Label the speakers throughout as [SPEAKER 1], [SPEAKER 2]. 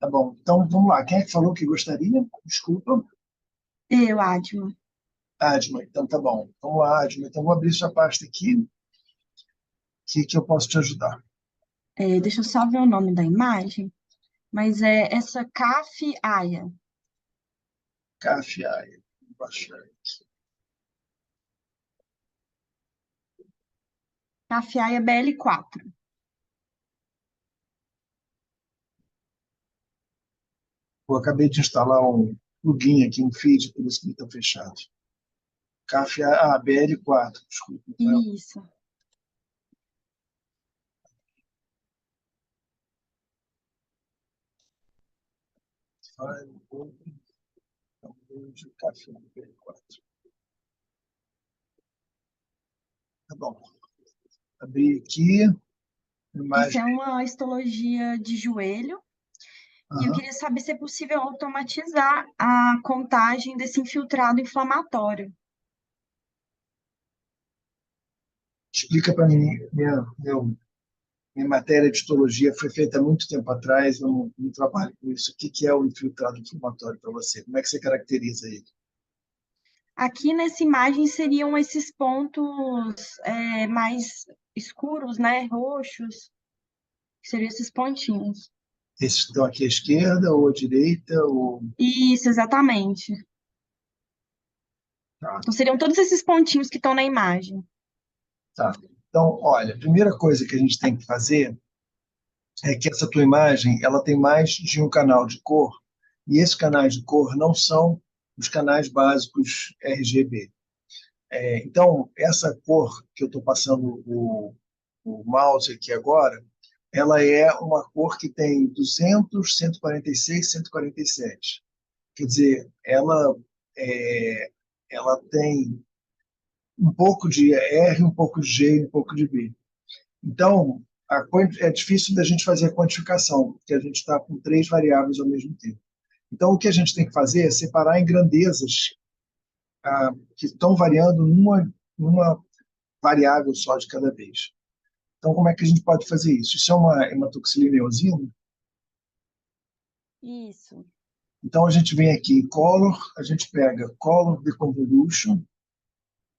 [SPEAKER 1] Tá bom. Então, vamos lá. Quem é que falou que gostaria? Desculpa.
[SPEAKER 2] Eu, Adma.
[SPEAKER 1] Adma. Então, tá bom. Vamos lá, Adma. Então, vou abrir sua pasta aqui, que eu posso te ajudar.
[SPEAKER 2] Deixa eu só ver o nome da imagem, mas é essa CAF Aya.
[SPEAKER 1] Café. Vou baixar aqui.
[SPEAKER 2] CAF Aya BL4.
[SPEAKER 1] Eu acabei de instalar um plugin aqui, um feed, por isso que ele está fechado. Café, BL4, desculpa. Então,
[SPEAKER 2] Isso.
[SPEAKER 1] file open, download, café BL4. Tá bom. Abri aqui,
[SPEAKER 2] Essa
[SPEAKER 1] imagem.
[SPEAKER 2] é uma histologia de joelho e eu
[SPEAKER 1] Aham.
[SPEAKER 2] queria saber se é possível automatizar a contagem desse infiltrado inflamatório.
[SPEAKER 1] Explica para mim, minha matéria de histologia foi feita há muito tempo atrás, eu não trabalho com isso. O que é o infiltrado inflamatório para você? Como é que você caracteriza ele?
[SPEAKER 2] Aqui nessa imagem seriam esses pontos mais escuros, né? Roxos, seriam esses pontinhos.
[SPEAKER 1] Esses estão aqui à esquerda ou à direita? Ou...
[SPEAKER 2] Isso, exatamente.
[SPEAKER 1] Tá,
[SPEAKER 2] Então, seriam todos esses pontinhos que estão na imagem.
[SPEAKER 1] tá. Então, olha, a primeira coisa que a gente tem que fazer é que essa tua imagem ela tem mais de um canal de cor, e esses canais de cor não são os canais básicos RGB. Então, essa cor que eu estou passando o mouse aqui agora, ela é uma cor que tem 200, 146, 147. Quer dizer, é, ela tem um pouco de R, um pouco de G e um pouco de B. Então, é difícil da gente fazer a quantificação, porque a gente está com três variáveis ao mesmo tempo. Então, o que a gente tem que fazer é separar em grandezas que estão variando numa variável só de cada vez. Então, como é que a gente pode fazer isso? Isso é uma hematoxilina eosina.
[SPEAKER 2] Isso.
[SPEAKER 1] Então, a gente vem aqui em Color, a gente pega Color Deconvolution,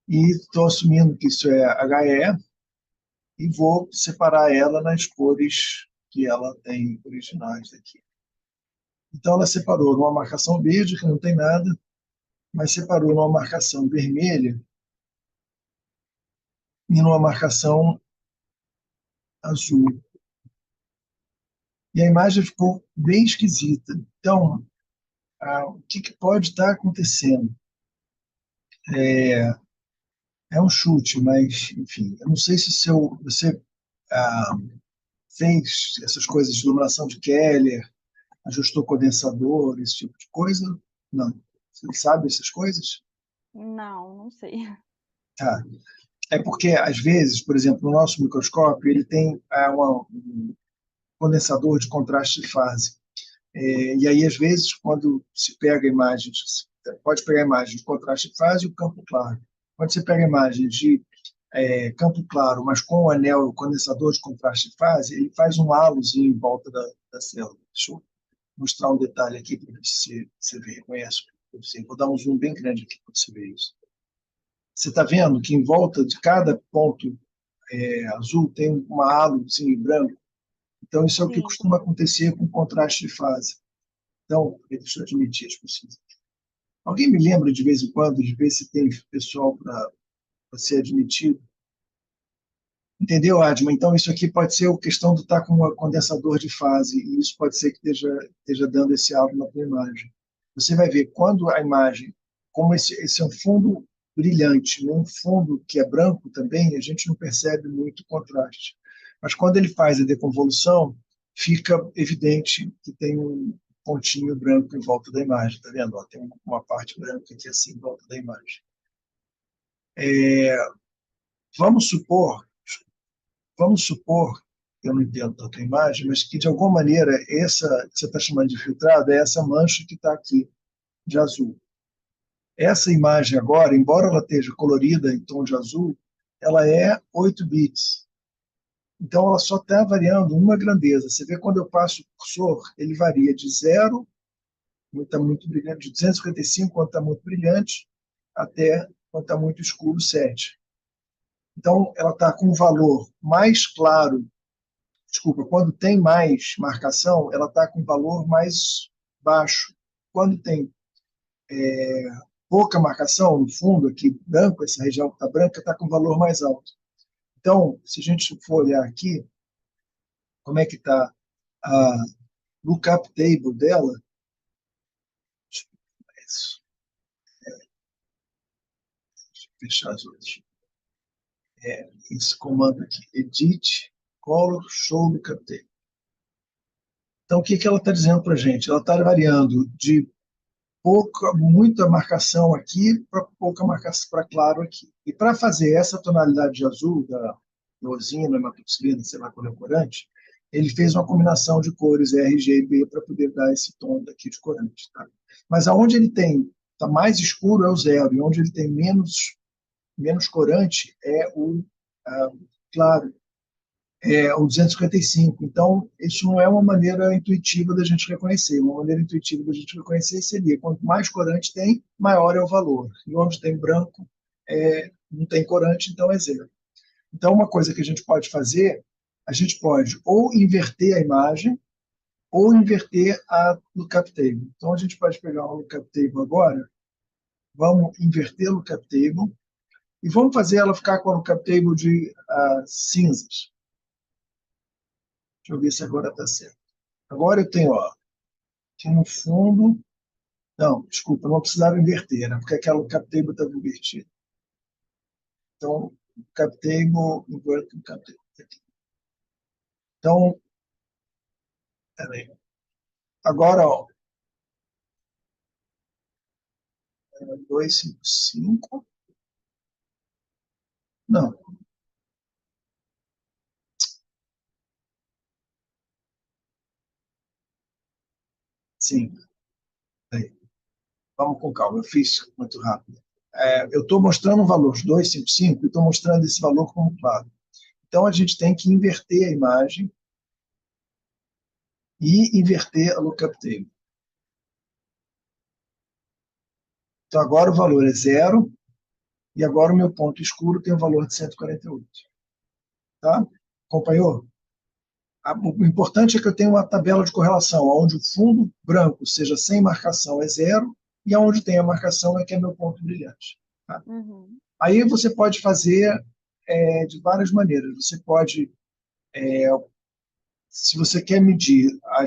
[SPEAKER 1] e estou assumindo que isso é HE, e vou separar ela nas cores que ela tem originais aqui. Então, ela separou numa marcação verde, que não tem nada, mas separou numa marcação vermelha e numa marcação azul. E a imagem ficou bem esquisita. Então, o que pode estar acontecendo? É um chute, mas, enfim, eu não sei se você ah, fez essas coisas de iluminação de Keller, ajustou condensador, esse tipo de coisa. Não. Você sabe essas coisas?
[SPEAKER 2] Não, não sei.
[SPEAKER 1] Tá. É porque, às vezes, por exemplo, no nosso microscópio, ele tem um condensador de contraste de fase. E aí, às vezes, quando se pega imagens, pode pegar imagens de contraste de fase e o campo claro. Quando você pega imagens de campo claro, mas com o anel, o condensador de contraste de fase, ele faz um halozinho em volta da célula. Deixa eu mostrar um detalhe aqui para ver se você reconhece. Vou dar um zoom bem grande aqui para você ver isso. Você está vendo que em volta de cada ponto azul tem uma halozinho branco? Então, isso é o que
[SPEAKER 2] Sim.
[SPEAKER 1] costuma acontecer com contraste de fase. Então, deixa eu admitir as pessoas. Alguém me lembra de vez em quando de ver se tem pessoal para ser admitido? Entendeu, Adma? Então, isso aqui pode ser a questão do estar com um condensador de fase, e isso pode ser que esteja dando esse alvo na tua imagem. Você vai ver quando a imagem, como esse é um fundo brilhante, num fundo que é branco também, a gente não percebe muito contraste. Mas quando ele faz a deconvolução, fica evidente que tem um pontinho branco em volta da imagem, tá vendo? Ó, tem uma parte branca aqui assim em volta da imagem. Vamos supor Vamos supor, eu não entendo tanto a imagem, mas que de alguma maneira essa que você está chamando de filtrada é essa mancha que está aqui, de azul. Essa imagem agora, embora ela esteja colorida em tom de azul, ela é 8 bits. Então, ela só está variando uma grandeza. Você vê quando eu passo o cursor, ele varia de 0, quando está muito brilhante, de 255, quando está muito brilhante, até quando está muito escuro, 7. Então, ela está com um valor mais claro. Desculpa, quando tem mais marcação, ela está com um valor mais baixo. Quando tem pouca marcação, no fundo, aqui branco, essa região que está branca, está com um valor mais alto. Então, se a gente for olhar aqui, como é que está a lookup table dela, deixa eu fechar as outras. Esse comando aqui, edit, color, show lookup table. Então, o que, que ela está dizendo para a gente? Ela está variando de muita marcação aqui para pouca marcação para claro aqui. E para fazer essa tonalidade de azul da rosina, matoxilina, sei lá qual é o corante, ele fez uma combinação de cores RG e B para poder dar esse tom daqui de corante. Tá? Mas aonde ele tem está mais escuro é o 0 e onde ele tem menos corante é o claro, é o 255. Então, isso não é uma maneira intuitiva da gente reconhecer. Uma maneira intuitiva da gente reconhecer seria, quanto mais corante tem, maior é o valor. E onde tem branco, não tem corante, então é 0. Então, uma coisa que a gente pode fazer, a gente pode ou inverter a imagem, ou inverter a lookup table. Então, a gente pode pegar uma lookup table agora, vamos inverter a lookup table, e vamos fazer ela ficar com a lookup table de cinzas. Deixa eu ver se agora está certo. Agora eu tenho, ó, aqui no fundo. Não, desculpa, não precisava inverter, né? Porque aquela cap table estava invertida. Então, cap table, invert o cap table. Então, peraí. Agora, ó, 255. Não, sim. Peraí. Vamos com calma, eu fiz muito rápido. Eu estou mostrando o valor de 255 e estou mostrando esse valor como claro. Então, a gente tem que inverter a imagem e inverter a lookup table. Então, agora o valor é 0 e agora o meu ponto escuro tem um valor de 148. Tá? Acompanhou? O importante é que eu tenha uma tabela de correlação, onde o fundo branco seja sem marcação é 0, e onde tem a marcação é que é meu ponto brilhante. Tá?
[SPEAKER 2] Uhum.
[SPEAKER 1] Aí você pode fazer de várias maneiras. Você pode, se você quer medir a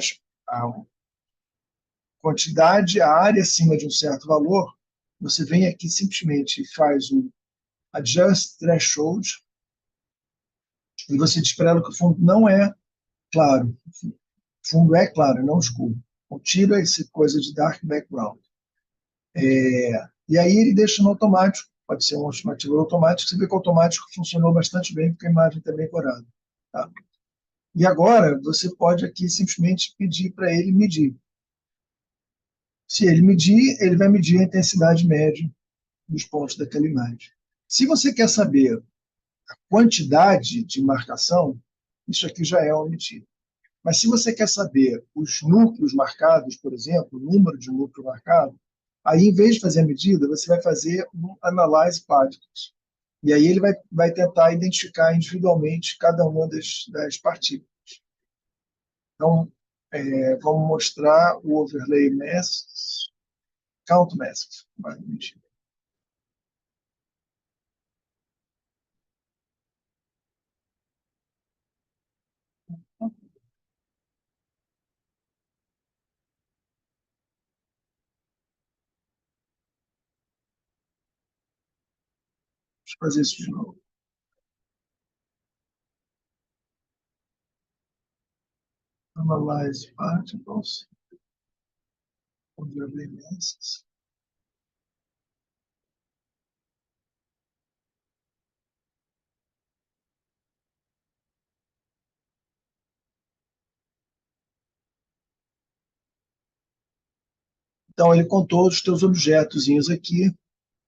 [SPEAKER 1] quantidade, a área acima de um certo valor, você vem aqui simplesmente e faz o Adjust Threshold, e você diz para ela que o fundo não é claro. O fundo é claro, não escuro. Então, tira essa coisa de dark background. E aí ele deixa no automático, pode ser um estimador automático, você vê que o automático funcionou bastante bem, porque a imagem está bem corada. Tá? E agora você pode aqui simplesmente pedir para ele medir. Se ele medir, ele vai medir a intensidade média dos pontos daquela imagem. Se você quer saber a quantidade de marcação, isso aqui já é uma medida. Mas se você quer saber os núcleos marcados, por exemplo, o número de núcleo marcado, aí, em vez de fazer a medida, você vai fazer um Analyze Particles. E aí ele vai tentar identificar individualmente cada uma das partículas. Então, vamos mostrar o Overlay Masks, Count Masks. Deixa eu fazer isso de novo. Analyze Particles, Overlay Masks. Então, ele contou os teus objetozinhos aqui.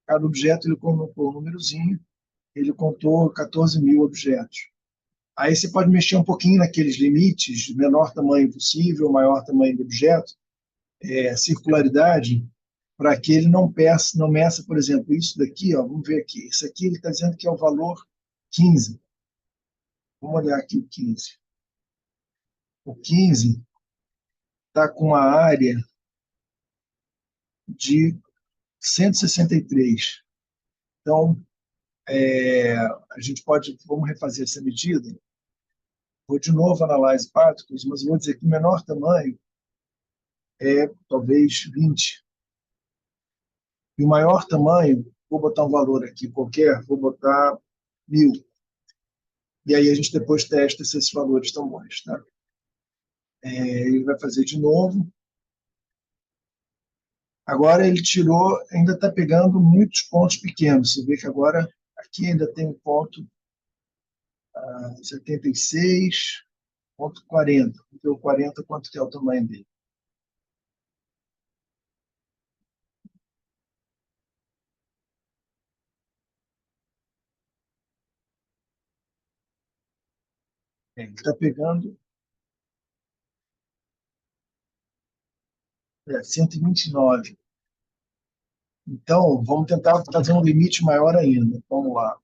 [SPEAKER 1] Cada objeto ele colocou um númerozinho. Ele contou 14 mil objetos. Aí você pode mexer um pouquinho naqueles limites, menor tamanho possível, maior tamanho do objeto, circularidade, para que ele não meça, por exemplo, isso daqui, ó, vamos ver aqui, isso aqui ele está dizendo que é o valor 15. Vamos olhar aqui o 15. O 15 está com uma área de 163. Então, a gente pode, vamos refazer essa medida. Vou de novo analisar partículas, mas vou dizer que o menor tamanho é talvez 20. E o maior tamanho, vou botar um valor aqui qualquer, vou botar 1000. E aí a gente depois testa se esses valores estão bons. Tá? Ele vai fazer de novo. Agora ele tirou, ainda está pegando muitos pontos pequenos. Você vê que agora aqui ainda tem um ponto 76,40. Porque o 40, quanto que é o tamanho dele? Ele está pegando 129. Então, vamos tentar fazer um limite maior ainda. Vamos lá.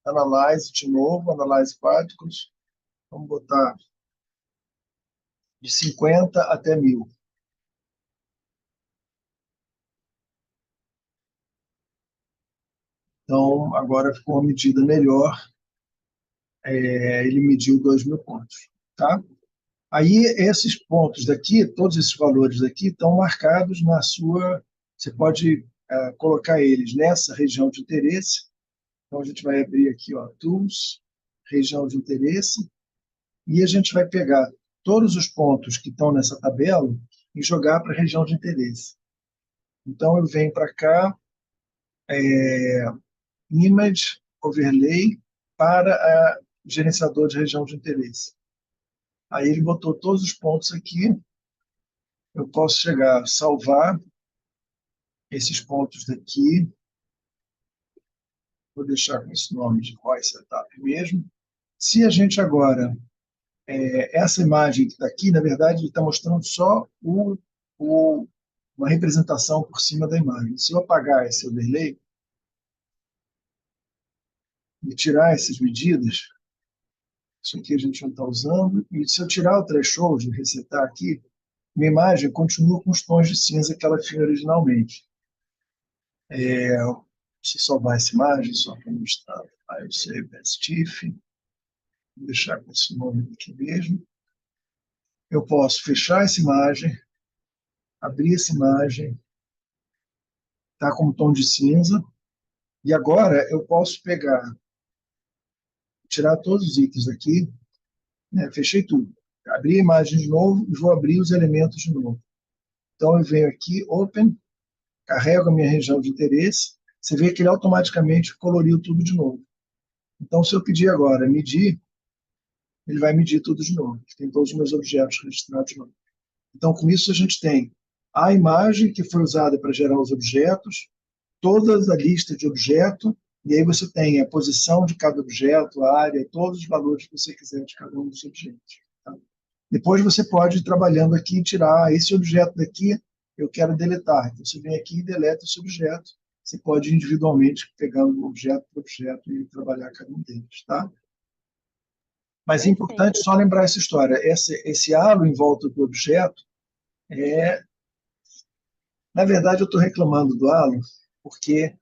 [SPEAKER 1] Analyze de novo, analyze particles. Vamos botar de 50 até 1000. Então, agora ficou uma medida melhor. Ele mediu 2.000 pontos. Tá? Aí, esses pontos daqui, todos esses valores daqui, estão marcados na sua... Você pode colocar eles nessa região de interesse. Então, a gente vai abrir aqui, ó, Tools, região de interesse, e a gente vai pegar todos os pontos que estão nessa tabela e jogar para a região de interesse. Então, eu venho para cá, Image, Overlay, para a gerenciador de região de interesse. Aí ele botou todos os pontos aqui. Eu posso chegar, salvar esses pontos daqui. Vou deixar com esse nome de ROI Setup mesmo. Se a gente agora... essa imagem que está aqui, na verdade, está mostrando só uma representação por cima da imagem. Se eu apagar esse overlay e tirar essas medidas, isso aqui a gente não está usando, e se eu tirar o threshold e resetar aqui, minha imagem continua com os tons de cinza que ela tinha originalmente. Se salvar essa imagem, só para mostrar, aí eu save as TIFF, vou deixar com esse nome aqui mesmo. Eu posso fechar essa imagem, abrir essa imagem, está com um tom de cinza, e agora eu posso pegar, tirar todos os itens aqui, né, fechei tudo, abri a imagem de novo e vou abrir os elementos de novo. Então eu venho aqui, Open, carrego a minha região de interesse, você vê que ele automaticamente coloriu tudo de novo. Então se eu pedir agora medir, ele vai medir tudo de novo. Tem todos os meus objetos registrados de novo. Então com isso a gente tem a imagem que foi usada para gerar os objetos, toda a lista de objeto, e aí você tem a posição de cada objeto, a área, todos os valores que você quiser de cada um dos objetos. Tá? Depois você pode ir trabalhando aqui e tirar esse objeto daqui, eu quero deletar. Então você vem aqui e deleta esse objeto. Você pode ir individualmente pegando objeto por objeto e trabalhar cada um deles. Tá? Mas é importante
[SPEAKER 2] Perfeito.
[SPEAKER 1] só lembrar essa história. Esse halo em volta do objeto na verdade, eu estou reclamando do halo porque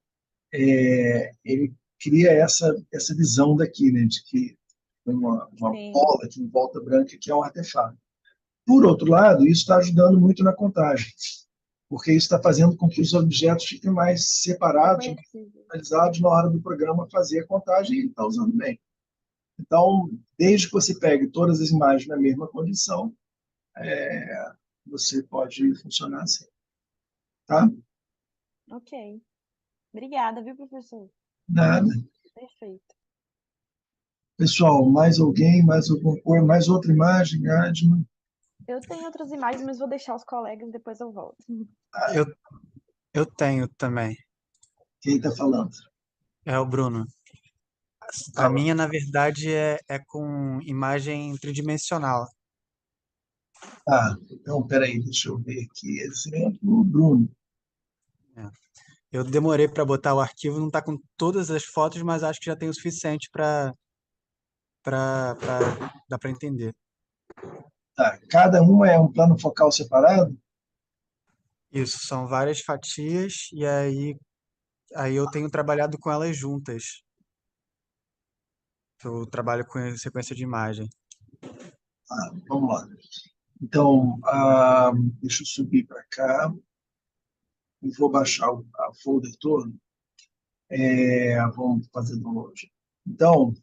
[SPEAKER 1] ele cria essa visão daqui, né, de que tem uma
[SPEAKER 2] Sim.
[SPEAKER 1] bola aqui em volta branca que é um artefato. Por outro lado, isso está ajudando muito na contagem, porque isso está fazendo com que os objetos fiquem mais separados, mais
[SPEAKER 2] Conhecido.
[SPEAKER 1] localizados na hora do programa fazer a contagem e ele está usando bem. Então, desde que você pegue todas as imagens na mesma condição, você pode funcionar assim. Tá?
[SPEAKER 2] Ok. Obrigada, viu, professor?
[SPEAKER 1] Nada.
[SPEAKER 2] Perfeito.
[SPEAKER 1] Pessoal, mais alguém, mais alguma coisa, mais outra imagem, Adma?
[SPEAKER 2] Eu tenho outras imagens, mas vou deixar os colegas, depois eu volto.
[SPEAKER 3] Eu, eu tenho também.
[SPEAKER 1] Quem está falando?
[SPEAKER 3] É o Bruno. A
[SPEAKER 1] Fala.
[SPEAKER 3] minha, na verdade, é com imagem tridimensional.
[SPEAKER 1] Então, peraí, deixa eu ver aqui. Exemplo, Bruno.
[SPEAKER 3] Né? Eu demorei para botar o arquivo, não está com todas as fotos, mas acho que já tem o suficiente para dar para entender.
[SPEAKER 1] Tá, cada uma é um plano focal separado?
[SPEAKER 3] Isso, são várias fatias e aí eu tenho trabalhado com elas juntas. Eu trabalho com sequência de imagem.
[SPEAKER 1] Vamos lá. Então, deixa eu subir para cá e vou baixar a folder todo. Vamos fazer download. Então,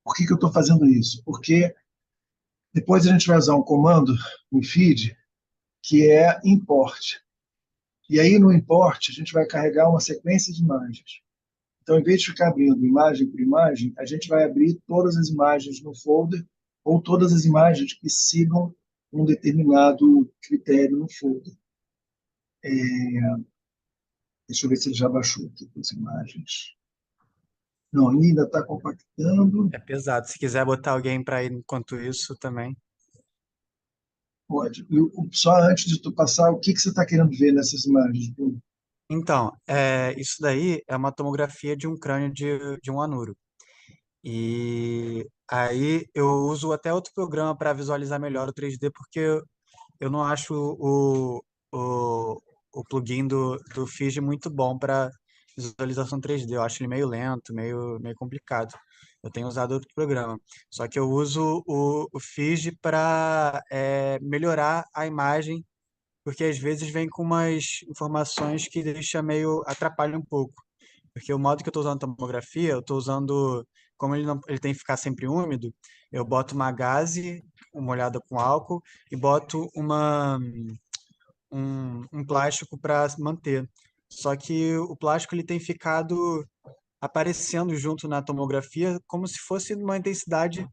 [SPEAKER 1] por que eu estou fazendo isso? Porque depois a gente vai usar um comando no feed que é import. E aí no import a gente vai carregar uma sequência de imagens. Então, em vez de ficar abrindo imagem por imagem, a gente vai abrir todas as imagens no folder ou todas as imagens que sigam um determinado critério no folder. Deixa eu ver se ele já baixou aqui as imagens. Não, ainda está compactando.
[SPEAKER 3] É pesado. Se quiser botar alguém para ir enquanto isso também.
[SPEAKER 1] Pode. Só antes de tu passar, o que você está querendo ver nessas imagens, Bruno?
[SPEAKER 3] Então, isso daí é uma tomografia de um crânio de um anuro. E aí eu uso até outro programa para visualizar melhor o 3D, porque eu não acho o, o plugin do Fiji muito bom para visualização 3D. Eu acho ele meio lento, meio complicado. Eu tenho usado outro programa. Só que eu uso o Fiji para melhorar a imagem, porque às vezes vem com umas informações que deixa meio atrapalha um pouco. Porque o modo que eu estou usando a tomografia, eu estou usando, como ele, não, ele tem que ficar sempre úmido, eu boto uma gaze, uma molhada com álcool, e boto um plástico para manter. Só que o plástico ele tem ficado aparecendo junto na tomografia como se fosse uma intensidade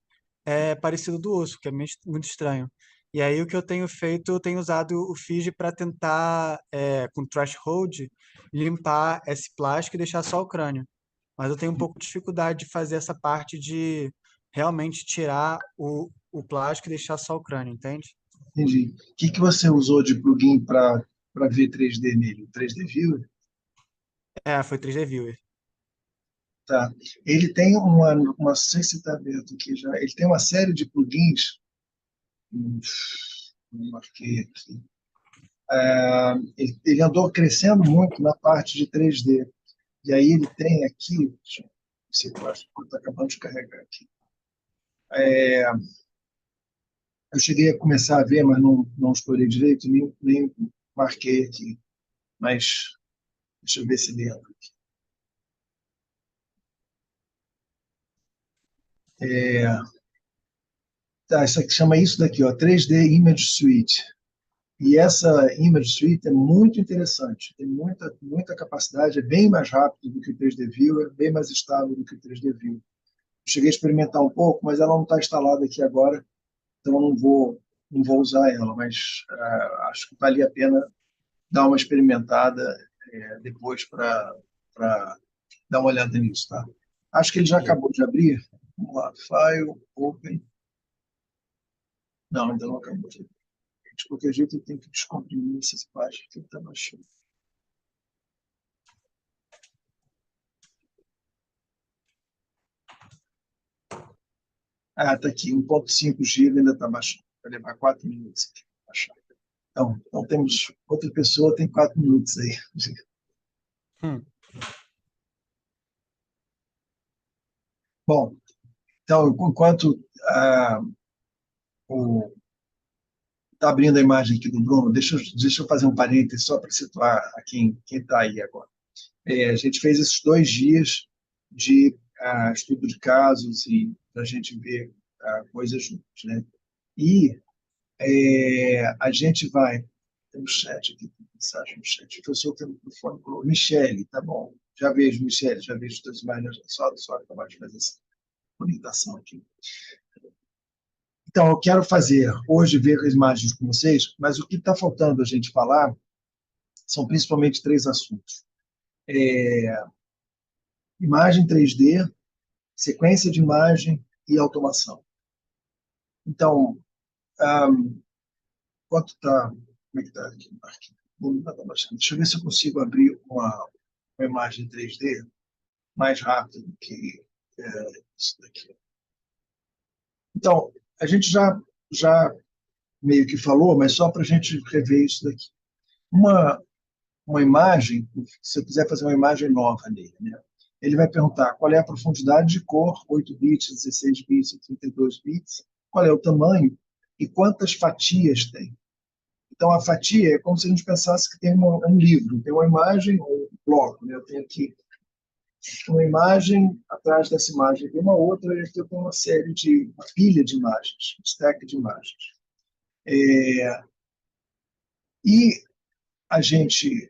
[SPEAKER 3] parecida do osso, que é muito estranho. E aí o que eu tenho feito, eu tenho usado o Fiji para tentar, com threshold, limpar esse plástico e deixar só o crânio. Mas eu tenho um pouco de dificuldade de fazer essa parte de realmente tirar o plástico e deixar só o crânio, entende?
[SPEAKER 1] Entendi. O que você usou de plugin para ver 3D nele? O 3D Viewer?
[SPEAKER 3] Foi 3D Viewer.
[SPEAKER 1] Tá. Ele tem não sei se está aberto aqui já, ele tem uma série de plugins, não marquei aqui. Ele andou crescendo muito na parte de 3D. E aí ele tem aqui, deixa eu ver se eu acho que está acabando de carregar aqui. Eu cheguei a começar a ver, mas não explorei direito, nem marquei aqui. Mas deixa eu ver se lembro. Tá, isso aqui chama isso daqui, ó, 3D Image Suite. E essa Image Suite é muito interessante, tem muita capacidade, é bem mais rápido do que o 3D Viewer, bem mais estável do que o 3D Viewer. Cheguei a experimentar um pouco, mas ela não está instalada aqui agora, então não vou usar ela, mas acho que valia a pena dar uma experimentada depois para dar uma olhada nisso, tá? Acho que ele já
[SPEAKER 3] Beleza.
[SPEAKER 1] acabou de abrir. Vamos lá, File, Open. Não, ainda não acabou de abrir. De qualquer jeito, eu tenho que descomprimir essas páginas que ele está baixando. Tá aqui, 1.5 GB ainda está baixando. Vai levar 4 minutos aqui para baixar. Então temos outra pessoa, tem 4 minutos aí.
[SPEAKER 3] Hum,
[SPEAKER 1] Bom, então, enquanto está abrindo a imagem aqui do Bruno, deixa eu fazer um parênteses só para situar a quem está aí agora. A gente fez esses 2 dias de estudo de casos e para a gente ver coisas juntos, né? E a gente vai. Tem um chat aqui, tem mensagem no chat. Professor, tem o microfone. Michele, tá bom. Já vejo, Michele, já vejo as tuas imagens. Só acabar de fazer essa orientação aqui. Então, eu quero fazer hoje ver as imagens com vocês, mas o que está faltando a gente falar são principalmente 3 assuntos. Imagem 3D, sequência de imagem e automação. Então, quanto está? Como é que está aqui? Deixa eu ver se eu consigo abrir uma imagem 3D mais rápido do que isso daqui. Então, a gente já meio que falou, mas só para a gente rever isso daqui. Uma imagem, se eu quiser fazer uma imagem nova nele, né? Ele vai perguntar qual é a profundidade de cor, 8 bits, 16 bits, 32 bits, qual é o tamanho e quantas fatias tem. Então, a fatia é como se a gente pensasse que tem um livro, tem uma imagem, um bloco. Né? Eu tenho aqui uma imagem, atrás dessa imagem tem uma outra, e aqui eu tenho uma pilha de imagens, um stack de imagens. E a gente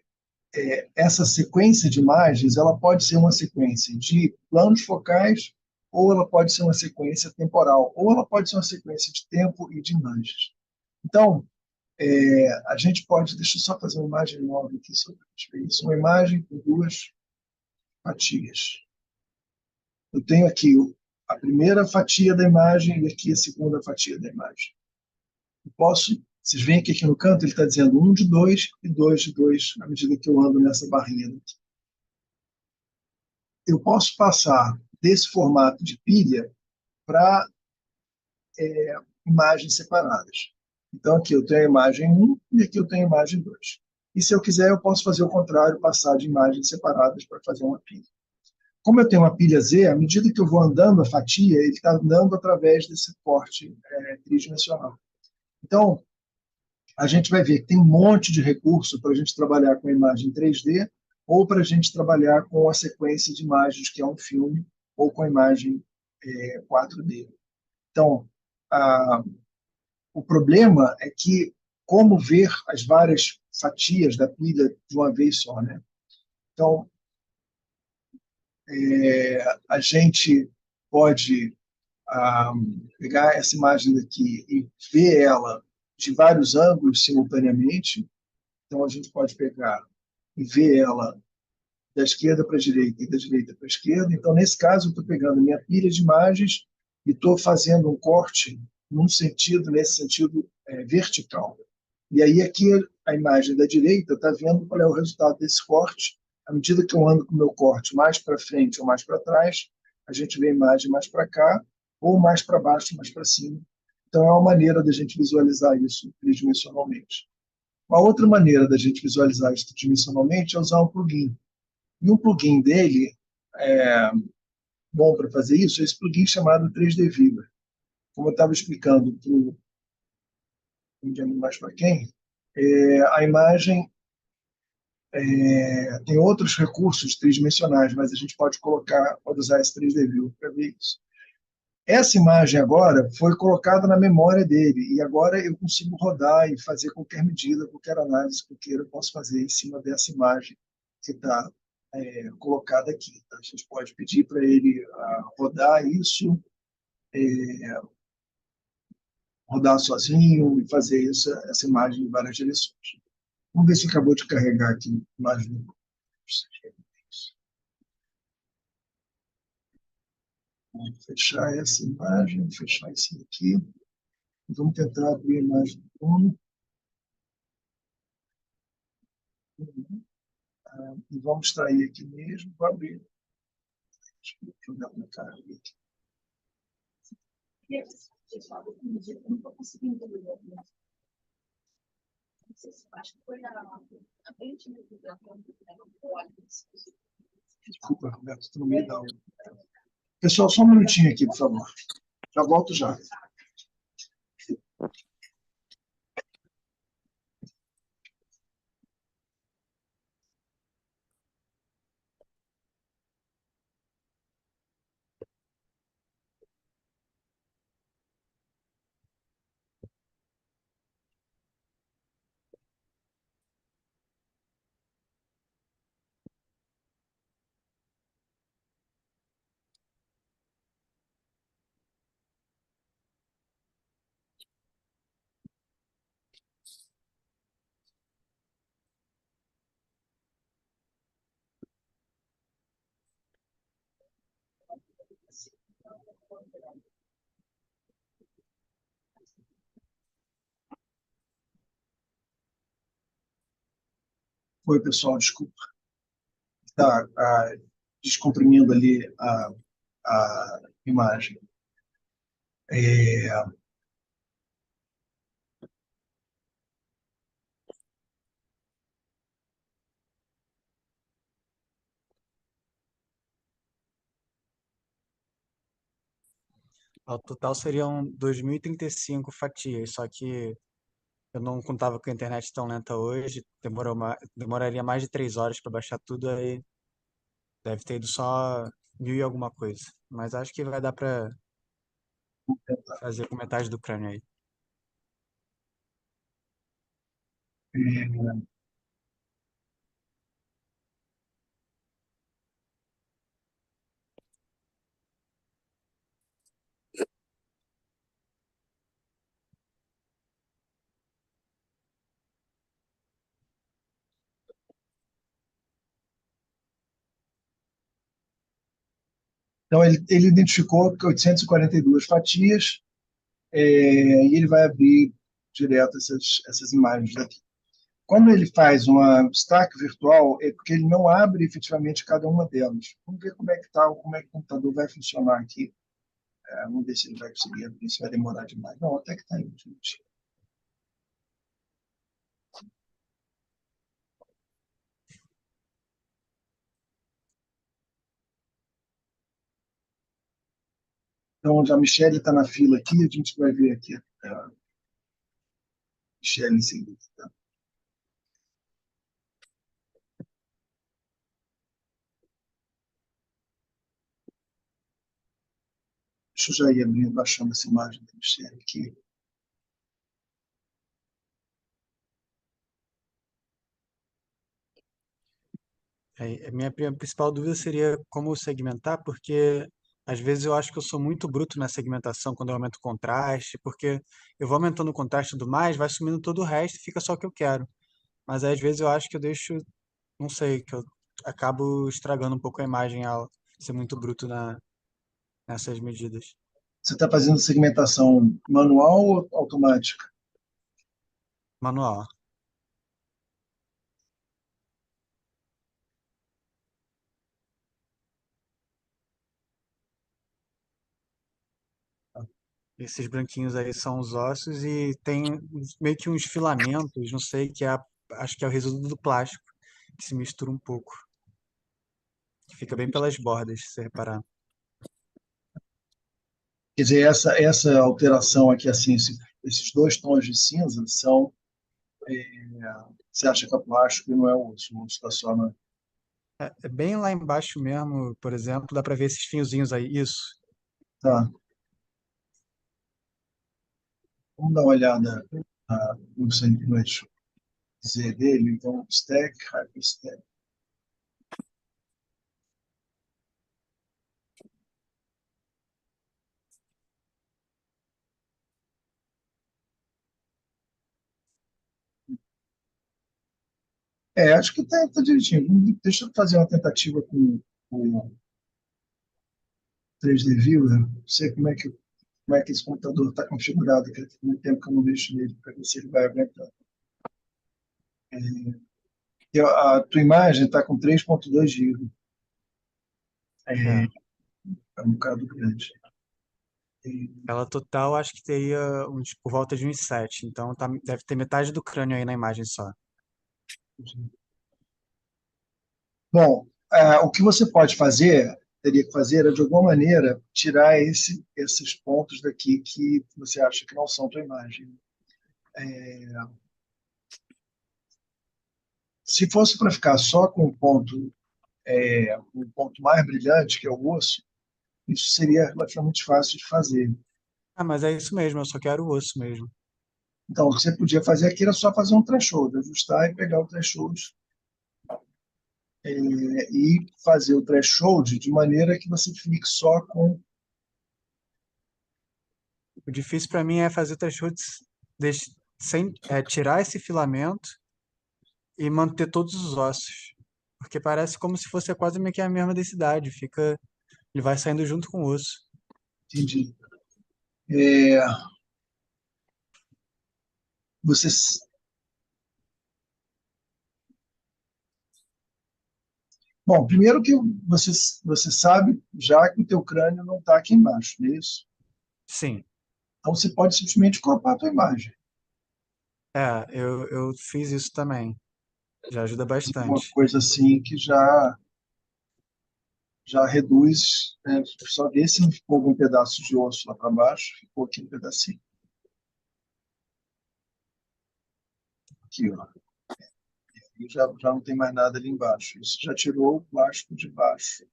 [SPEAKER 1] essa sequência de imagens ela pode ser uma sequência de planos focais ou ela pode ser uma sequência temporal ou ela pode ser uma sequência de tempo e de imagens. Então, a gente pode, deixa eu só fazer uma imagem nova aqui sobre isso, uma imagem com duas fatias. Eu tenho aqui a primeira fatia da imagem e aqui a segunda fatia da imagem. Eu posso, vocês veem que aqui no canto ele está dizendo 1 de 2 e 2 de 2 à medida que eu ando nessa barrinha daqui. Eu posso passar desse formato de pilha para imagens separadas. Então, aqui eu tenho a imagem 1 e aqui eu tenho a imagem 2. E se eu quiser, eu posso fazer o contrário, passar de imagens separadas para fazer uma pilha. Como eu tenho uma pilha Z, à medida que eu vou andando a fatia, ele está andando através desse corte tridimensional. Então, a gente vai ver que tem um monte de recurso para a gente trabalhar com a imagem 3D ou para a gente trabalhar com a sequência de imagens, que é um filme, ou com a imagem 4D. Então, o problema é que como ver as várias fatias da pilha de uma vez só, né? Então, a gente pode pegar essa imagem daqui e ver ela de vários ângulos simultaneamente. Então, a gente pode pegar e ver ela da esquerda para a direita e da direita para a esquerda. Então, nesse caso, eu estou pegando a minha pilha de imagens e estou fazendo um corte nesse sentido vertical. E aí aqui a imagem da direita está vendo qual é o resultado desse corte. À medida que eu ando com o meu corte mais para frente ou mais para trás, a gente vê a imagem mais para cá, ou mais para baixo, mais para cima. Então, é uma maneira da gente visualizar isso tridimensionalmente. Uma outra maneira da gente visualizar isso tridimensionalmente é usar um plugin. E um plugin dele, bom para fazer isso, é esse plugin chamado 3D Viewer. Como eu estava explicando mais para quem, a imagem tem outros recursos tridimensionais, mas a gente pode usar esse 3D Viewer para ver isso. Essa imagem agora foi colocada na memória dele, e agora eu consigo rodar e fazer qualquer medida, qualquer análise que eu queira, eu posso fazer em cima dessa imagem que está colocada aqui. Tá? A gente pode pedir para ele rodar isso, rodar sozinho e fazer essa imagem em várias direções. Vamos ver se acabou de carregar aqui mais um. Vamos fechar essa imagem, fechar isso aqui. Vamos tentar abrir a imagem do Bruno. E vamos extrair aqui mesmo para abrir. Deixa eu jogar para cá. Não estou conseguindo ler. Desculpa, Roberto, estou no meio da aula. Pessoal, só um minutinho aqui, por favor. Já volto já. Oi, pessoal, desculpa. Tá, descomprimindo ali a imagem. É,
[SPEAKER 3] Ao total seriam 2035 fatias, só que eu não contava com a internet tão lenta hoje, demoraria mais de 3 horas para baixar tudo, aí deve ter ido só 1000 e alguma coisa. Mas acho que vai dar para fazer com metade do crânio aí.
[SPEAKER 1] é, então, ele identificou que 842 fatias, e ele vai abrir direto essas imagens daqui. Quando ele faz uma stack virtual, é porque ele não abre efetivamente cada uma delas. Vamos ver como é que tá, como é que o computador vai funcionar aqui. Vamos ver se ele vai conseguir abrir, se vai demorar demais. Não, até que está indo, gente. Então, já a Michelle está na fila aqui, a gente vai ver aqui a Michelle em seguida. Tá? Deixa eu já ir abrindo, baixando essa imagem da Michelle aqui.
[SPEAKER 3] A minha principal dúvida seria como segmentar, porque às vezes eu acho que eu sou muito bruto na segmentação quando eu aumento o contraste, porque eu vou aumentando o contraste e tudo mais, vai sumindo todo o resto e fica só o que eu quero. Mas às vezes eu acho que eu deixo, não sei, que eu acabo estragando um pouco a imagem ao ser muito bruto nessas medidas.
[SPEAKER 1] Você está fazendo segmentação manual ou automática?
[SPEAKER 3] Manual. Esses branquinhos aí são os ossos e tem meio que uns filamentos, não sei, acho que é o resíduo do plástico, que se mistura um pouco, que fica bem pelas bordas, se você reparar.
[SPEAKER 1] Quer dizer, essa alteração aqui, assim, esses dois tons de cinza são. é, Você acha que é plástico e não é o osso está só na.
[SPEAKER 3] É bem lá embaixo mesmo, por exemplo, dá pra ver esses fiozinhos aí. Isso.
[SPEAKER 1] Tá, vamos dar uma olhada no sanduíche Z dele. Então, stack, hyperstack. Acho que tá direitinho. Deixa eu fazer uma tentativa com o 3D Viewer. Não sei como é que esse computador está configurado, que tem muito tempo que eu não mexo nele, para ver se ele vai aguentar. A tua imagem está com 3,2 GB.
[SPEAKER 3] É.
[SPEAKER 1] É, é um bocado grande. E,
[SPEAKER 3] Ela total acho que teria por volta de uns 7. Então deve ter metade do crânio aí na imagem só.
[SPEAKER 1] bom, o que você pode fazer, teria que fazer, é de alguma maneira tirar esses pontos daqui que você acha que não são tua imagem. Se fosse para ficar só com o ponto mais brilhante, que é o osso, isso seria relativamente fácil de fazer.
[SPEAKER 3] Ah, mas é isso mesmo, eu só quero o osso mesmo.
[SPEAKER 1] Então, o que você podia fazer aqui era só fazer um threshold, ajustar e pegar o threshold e fazer o threshold de maneira que você fique só com.
[SPEAKER 3] O difícil pra mim é fazer thresholds sem tirar esse filamento e manter todos os ossos. Porque parece como se fosse quase meio que a mesma densidade. Fica Ele vai saindo junto com o osso.
[SPEAKER 1] Entendi. É, você, bom, primeiro que você sabe já que o teu crânio não está aqui embaixo, não é isso?
[SPEAKER 3] Sim.
[SPEAKER 1] Então você pode simplesmente cropar a tua imagem.
[SPEAKER 3] Eu fiz isso também. Já ajuda
[SPEAKER 1] Fazer uma
[SPEAKER 3] bastante.
[SPEAKER 1] coisa assim que já reduz, né? Só ver se não ficou algum pedaço de osso lá para baixo, ficou aqui um pedacinho. Aqui, ó. E já não tem mais nada ali embaixo. Isso já tirou o plástico de baixo.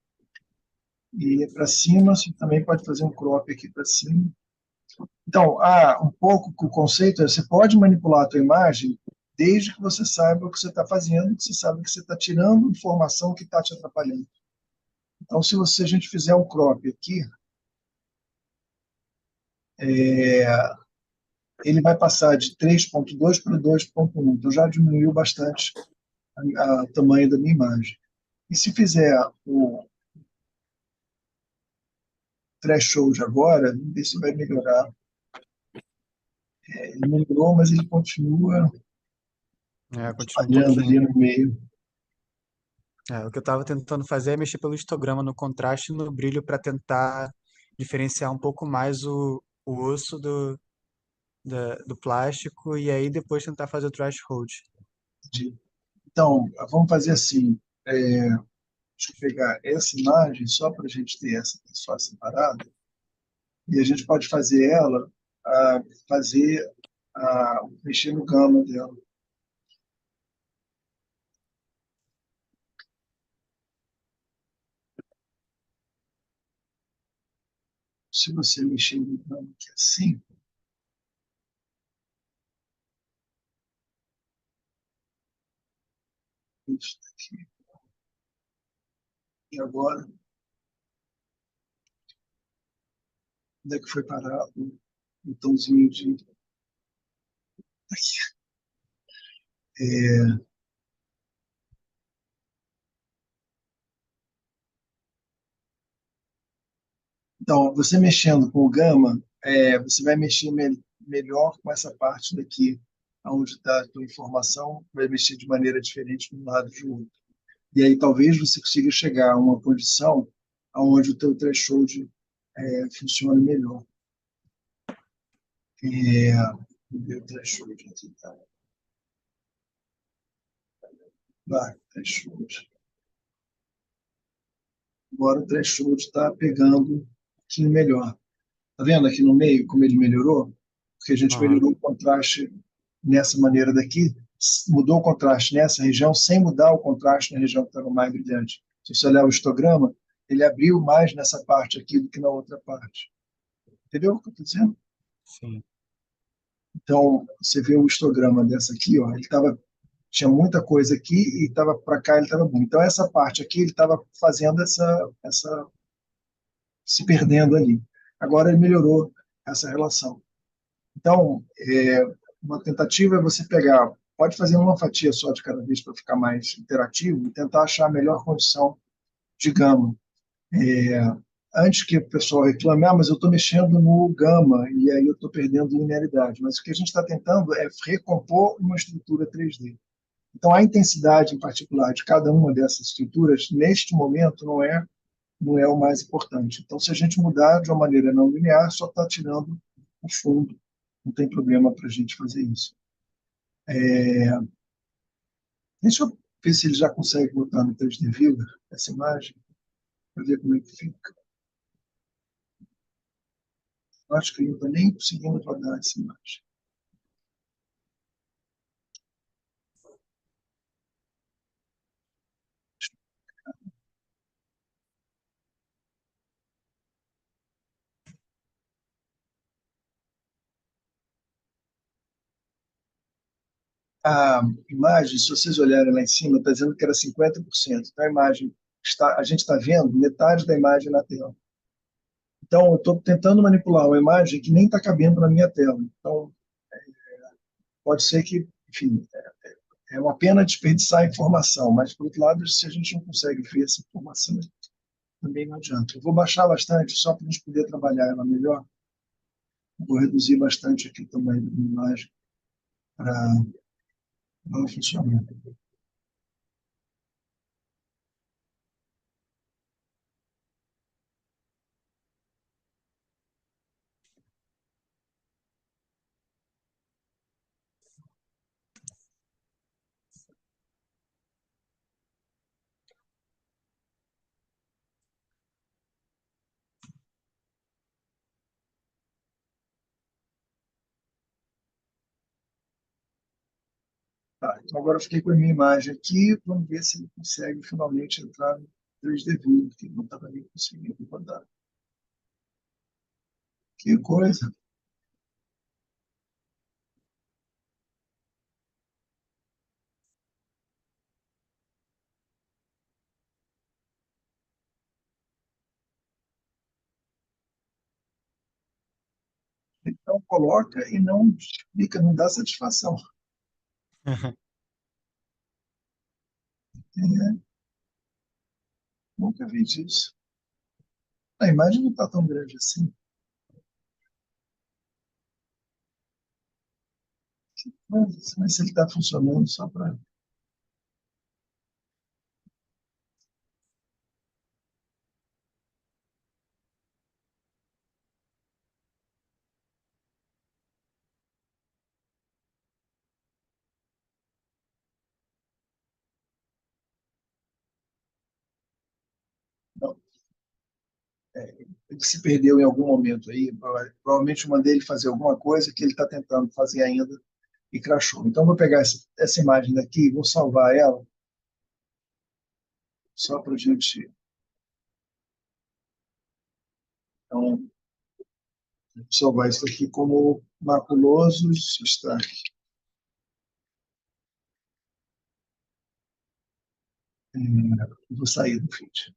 [SPEAKER 1] E para cima, você também pode fazer um crop aqui para cima. Então, um pouco que o conceito é, você pode manipular a tua imagem desde que você saiba o que você está fazendo, que você sabe que você está tirando informação que está te atrapalhando. Então, se a gente fizer um crop aqui, é, ele vai passar de 3.2 para 2.1. Então, já diminuiu bastante o tamanho da minha imagem. E se fizer o threshold agora, vamos ver se vai melhorar. Ele melhorou, mas ele continua
[SPEAKER 3] Continua um
[SPEAKER 1] falhando ali
[SPEAKER 3] pouquinho.
[SPEAKER 1] no meio.
[SPEAKER 3] O que eu estava tentando fazer é mexer pelo histograma no contraste e no brilho para tentar diferenciar um pouco mais o osso do plástico e aí depois tentar fazer o threshold.
[SPEAKER 1] Então, vamos fazer assim. Deixa eu pegar essa imagem só para a gente ter essa só separada. E a gente pode fazer ela, fazer, mexer no gama dela. Se você mexer no gama aqui assim, isso daqui. E agora, onde é que foi parar o botãozinho de. É, então, você mexendo com o gama, você vai mexer melhor com essa parte daqui, onde está a tua informação, vai mexer de maneira diferente de um lado e do outro. E aí talvez você consiga chegar a uma condição onde o teu threshold funcione melhor. O meu threshold aqui, tá? Vai, threshold. Agora o threshold está pegando um pouquinho melhor. Tá vendo aqui no meio como ele melhorou? Porque a gente
[SPEAKER 3] Aham.
[SPEAKER 1] melhorou o contraste nessa maneira daqui, mudou o contraste nessa região sem mudar o contraste na região que estava mais brilhante. Se você olhar o histograma, ele abriu mais nessa parte aqui do que na outra parte. Entendeu o que eu estou dizendo?
[SPEAKER 3] Sim.
[SPEAKER 1] Então, você vê o histograma dessa aqui, ó, tinha muita coisa aqui e estava para cá ele estava bom. Então, essa parte aqui ele estava fazendo se perdendo ali. Agora ele melhorou essa relação. Então, uma tentativa é você pegar, pode fazer uma fatia só de cada vez para ficar mais interativo e tentar achar a melhor condição de gama. É, Antes que o pessoal reclame, mas eu estou mexendo no gama e aí eu estou perdendo linearidade. Mas o que a gente está tentando é recompor uma estrutura 3D. Então, a intensidade em particular de cada uma dessas estruturas, neste momento, não é o mais importante. Então, se a gente mudar de uma maneira não linear, só está tirando o fundo. Não tem problema para a gente fazer isso. Deixa eu ver se ele já consegue botar no 3D Viewer essa imagem, para ver como é que fica. Eu acho que ele não está nem conseguindo rodar essa imagem. A imagem, se vocês olharem lá em cima, está dizendo que era 50%. Então, a gente está vendo metade da imagem na tela. Então, eu estou tentando manipular uma imagem que nem está cabendo na minha tela. Então, pode ser que, enfim, é uma pena desperdiçar a informação, mas, por outro lado, se a gente não consegue ver essa informação, também não adianta. Eu vou baixar bastante só para a gente poder trabalhar ela melhor. Vou reduzir bastante aqui o tamanho da minha imagem para ela funcionar. Tá, então agora eu fiquei com a minha imagem aqui. Vamos ver se ele consegue finalmente entrar no 3D View, que não estava nem conseguindo rodar. Que coisa! Então coloca e não explica, não dá satisfação. É, nunca vi disso. A imagem não está tão grande assim. Mas se ele está funcionando só para. Não, ele se perdeu em algum momento aí. Provavelmente eu mandei ele fazer alguma coisa que ele está tentando fazer ainda e crashou. Então, eu vou pegar essa imagem daqui e vou salvar ela só para a gente. Então, vou salvar isso aqui como maculosos. Está. Vou sair do feed.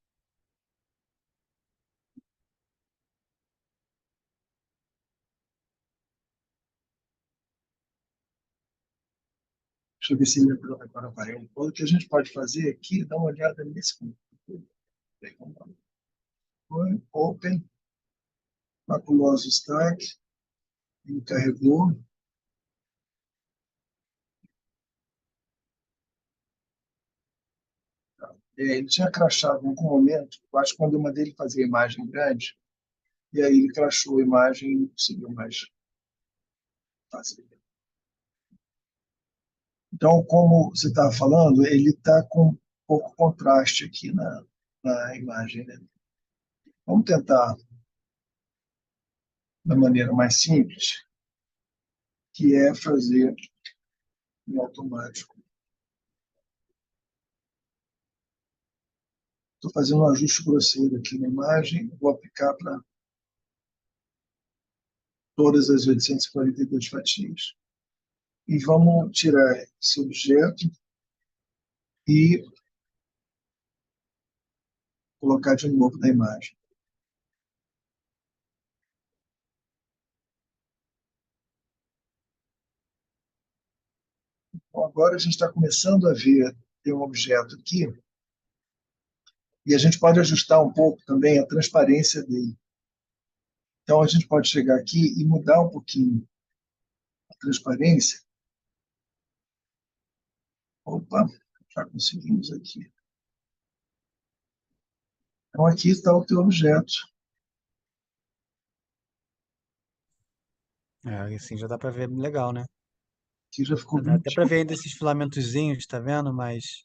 [SPEAKER 1] Deixa eu ver se ele entrou agora para ele. O que a gente pode fazer aqui é dar uma olhada nesse computador. Open, maculoso stack, ele carregou. Ele tinha crashado em algum momento, eu acho que quando eu mandei ele fazer a imagem grande, e aí ele crashou a imagem e não conseguiu mais fazer. Então, como você estava falando, ele está com pouco contraste aqui na imagem, né? Vamos tentar da maneira mais simples, que é fazer em automático. Estou fazendo um ajuste grosseiro aqui na imagem, vou aplicar para todas as 842 fatias. E vamos tirar esse objeto e colocar de novo na imagem. Então, agora a gente está começando a ver, tem um objeto aqui, e a gente pode ajustar um pouco também a transparência dele. Então, a gente pode chegar aqui e mudar um pouquinho a transparência. Opa, já conseguimos aqui. Então, aqui está o teu objeto.
[SPEAKER 3] Assim já dá para ver legal, né?
[SPEAKER 1] Aqui já ficou
[SPEAKER 3] Dá até para
[SPEAKER 1] bonitinho.
[SPEAKER 3] ver ainda esses filamentozinhos, tá vendo? Mas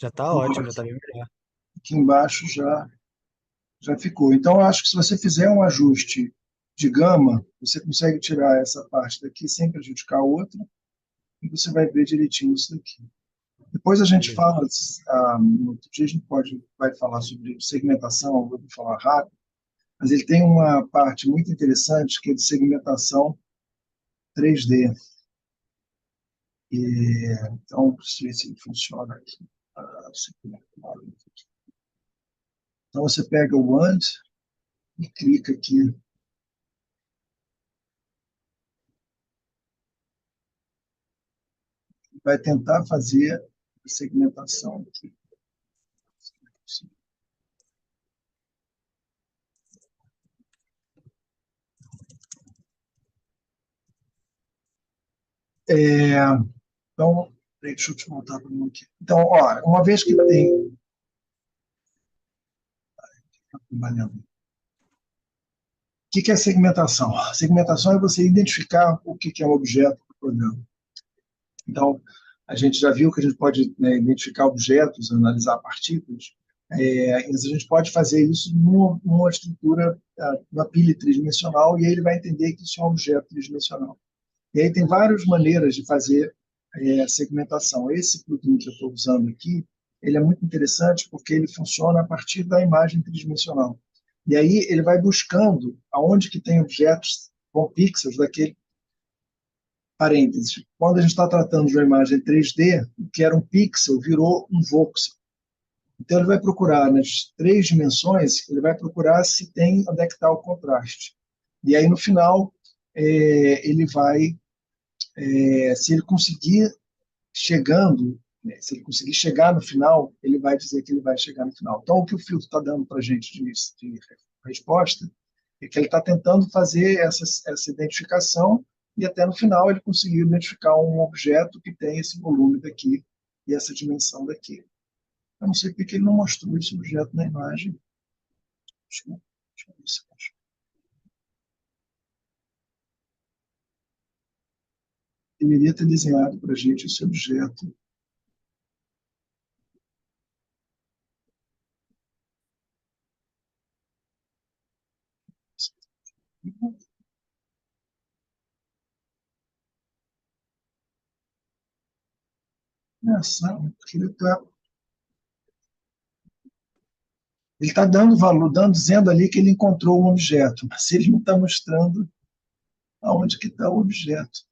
[SPEAKER 3] já tá ótimo, já tá bem melhor.
[SPEAKER 1] Aqui embaixo já ficou. Então, eu acho que se você fizer um ajuste de gama, você consegue tirar essa parte daqui sem prejudicar a outra, e você vai ver direitinho isso daqui. Depois a gente
[SPEAKER 3] Beleza.
[SPEAKER 1] fala, no outro dia a gente vai falar sobre segmentação, eu vou falar rápido, mas ele tem uma parte muito interessante que é de segmentação 3D. Então, deixa eu ver se ele funciona aqui. Então, você pega o AND e clica aqui. Vai tentar fazer a segmentação aqui. É, então, peraí, deixa eu te voltar para um aqui. Então, ó, uma vez que tem. Trabalhando. O que é segmentação? Segmentação é você identificar o que é um objeto do programa. Então, a gente já viu que a gente pode, né, identificar objetos, analisar partículas, mas a gente pode fazer isso numa estrutura, uma pilha tridimensional, e aí ele vai entender que isso é um objeto tridimensional. E aí tem várias maneiras de fazer a segmentação. Esse plugin que eu estou usando aqui, ele é muito interessante porque ele funciona a partir da imagem tridimensional. E aí ele vai buscando aonde que tem objetos com pixels daquele parênteses. Quando a gente está tratando de uma imagem 3D, o que era um pixel virou um voxel. Então ele vai procurar nas três dimensões, ele vai procurar se tem onde é que está o contraste. E aí no final ele vai, se ele conseguir chegando, né, se ele conseguir chegar no final, ele vai dizer que ele vai chegar no final. Então, o que o filtro está dando para a gente de resposta é que ele está tentando fazer essa identificação e até no final ele conseguiu identificar um objeto que tem esse volume daqui e essa dimensão daqui. Eu não sei porque ele não mostrou esse objeto na imagem. Deixa eu ver se eu acho. Deveria ter desenhado para a gente esse objeto. Engraçado, porque ele está dando valor, dizendo ali que ele encontrou um objeto, mas ele não está mostrando aonde que está o objeto.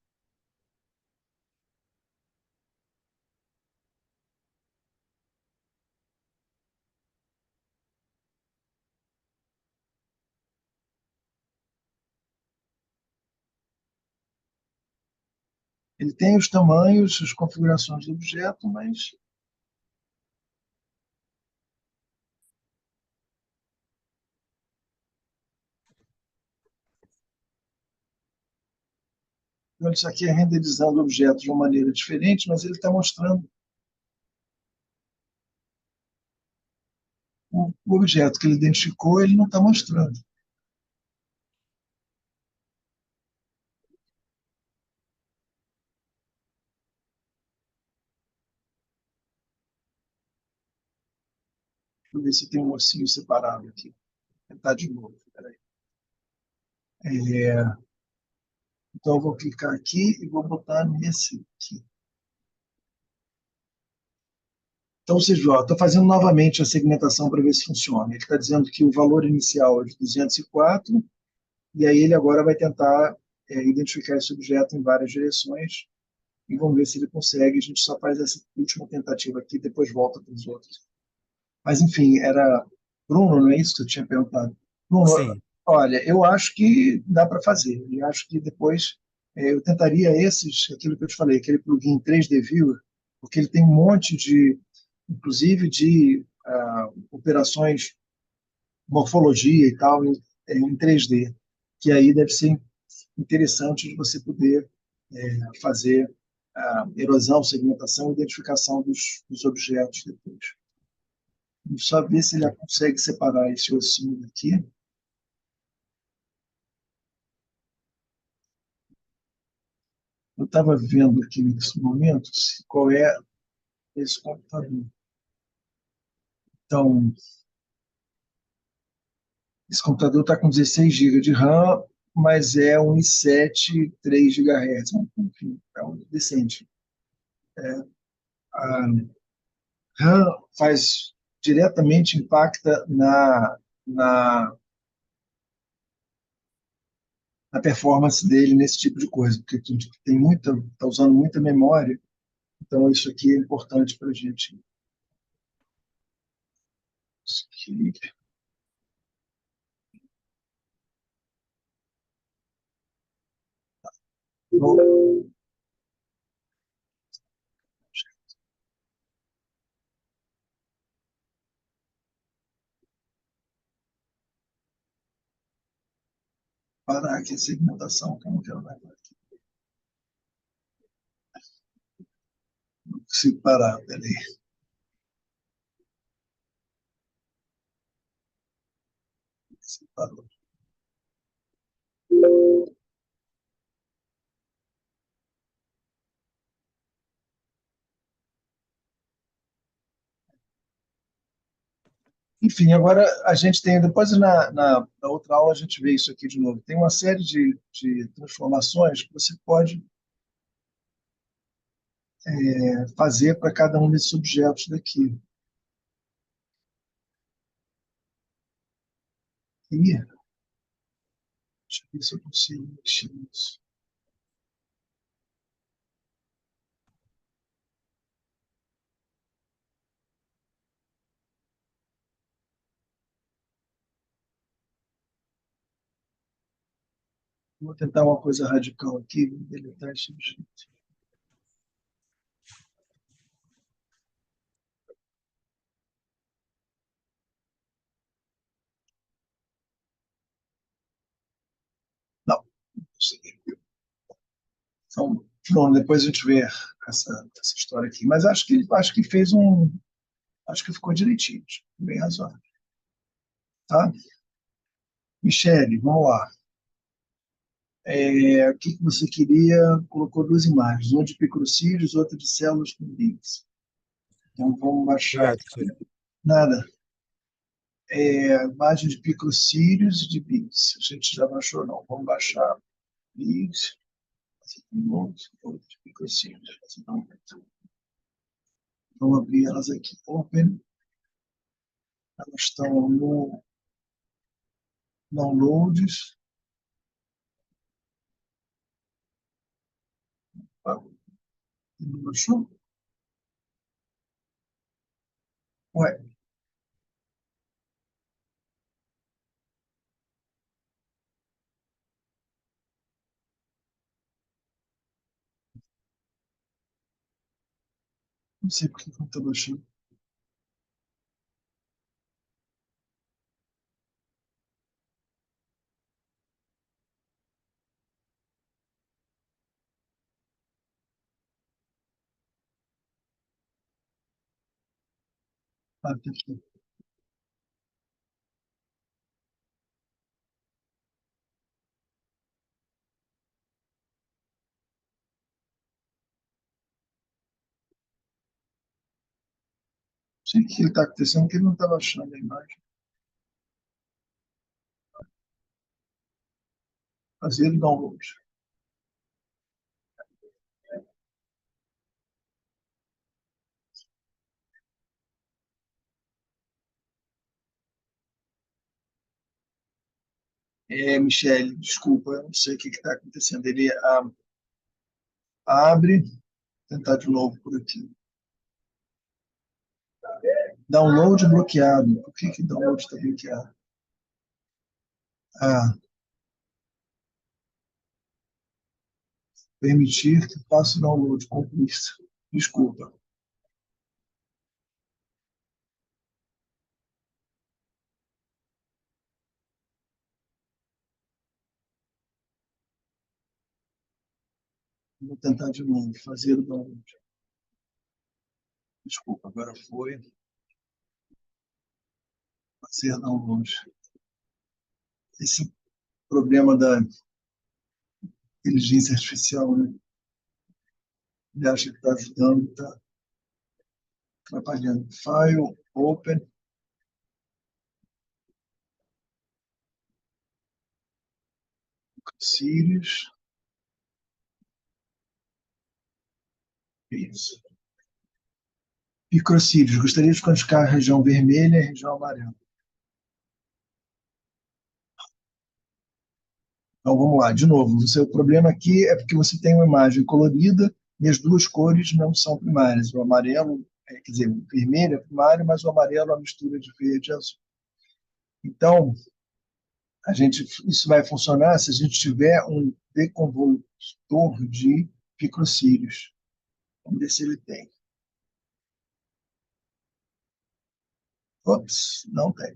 [SPEAKER 1] Ele tem os tamanhos, as configurações do objeto, mas isso aqui é renderizando o objeto de uma maneira diferente, mas ele está mostrando o objeto que ele identificou, ele não está mostrando. Deixa eu ver se tem um ossinho separado aqui. Vou tentar de novo. Peraí. É, então, eu vou clicar aqui e vou botar nesse aqui. Então, vocês viram, estou fazendo novamente a segmentação para ver se funciona. Ele está dizendo que o valor inicial é de 204, e aí ele agora vai tentar identificar esse objeto em várias direções, e vamos ver se ele consegue. A gente só faz essa última tentativa aqui, depois volta para os outros. Mas, enfim, era Bruno, não é isso que eu tinha perguntado? Bruno,
[SPEAKER 3] Sim.
[SPEAKER 1] olha, eu acho que dá para fazer. Eu acho que depois eu tentaria aquilo que eu te falei, aquele plugin 3D Viewer, porque ele tem um monte de, inclusive de operações, morfologia e tal, em 3D, que aí deve ser interessante de você poder fazer a erosão, segmentação e identificação dos objetos depois. Vamos só ver se ele consegue separar esse ossinho daqui. Eu estava vendo aqui nesse momento qual é esse computador. Então, esse computador está com 16 GB de RAM, mas é um i7 3 GHz. Enfim, é um decente. A RAM diretamente impacta na, na performance dele nesse tipo de coisa, porque está usando muita memória, então isso aqui é importante para a gente. Vou parar aqui a segmentação, que eu não quero mais. Separar, peraí. Separou. Enfim, agora a gente tem, depois na outra aula a gente vê isso aqui de novo. Tem uma série de transformações que você pode fazer para cada um desses objetos daqui. E, deixa eu ver se eu consigo mexer nisso. Vou tentar uma coisa radical aqui, deletar esse objeto. Não, não consegui. Então, pronto, depois a gente vê essa história aqui. Mas acho que fez um. Acho que ficou direitinho, bem razoável. Tá? Michele, vamos lá. O que você queria? Colocou duas imagens, uma de picrocílios, outra de células com bits. Então vamos baixar
[SPEAKER 3] Obrigado,
[SPEAKER 1] aqui.
[SPEAKER 3] professor.
[SPEAKER 1] Nada. Imagem de picrocílios e de bits. A gente já baixou, não. Vamos baixar bits. Outra de picrocílios. Vamos abrir elas aqui. Open. Elas estão no downloads. Ah, não baixou? Ué, não sei por que não está baixando. Ah, tá aqui. Não sei o que está acontecendo, que ele não está baixando a imagem. Fazer o download. Michele, desculpa, eu não sei o que está acontecendo. Ele abre, tentar de novo por aqui. Download bloqueado. Por que download está bloqueado? Ah, permitir que faça o download. Concluir. Desculpa. Vou tentar de novo. Fazer o download. Desculpa, agora foi. Fazer download. Esse problema da inteligência artificial, né? Ele acha que está ajudando, está atrapalhando. File, open, Sirius. Isso. Microcílios. Gostaria de quantificar a região vermelha e a região amarela. Então, vamos lá, de novo. O problema aqui é porque você tem uma imagem colorida e as duas cores não são primárias. O amarelo, quer dizer, o vermelho é primário, mas o amarelo é uma mistura de verde e azul. Então, isso vai funcionar se a gente tiver um deconvolutor de microcílios. Vamos ver se ele tem. Ops, não tem.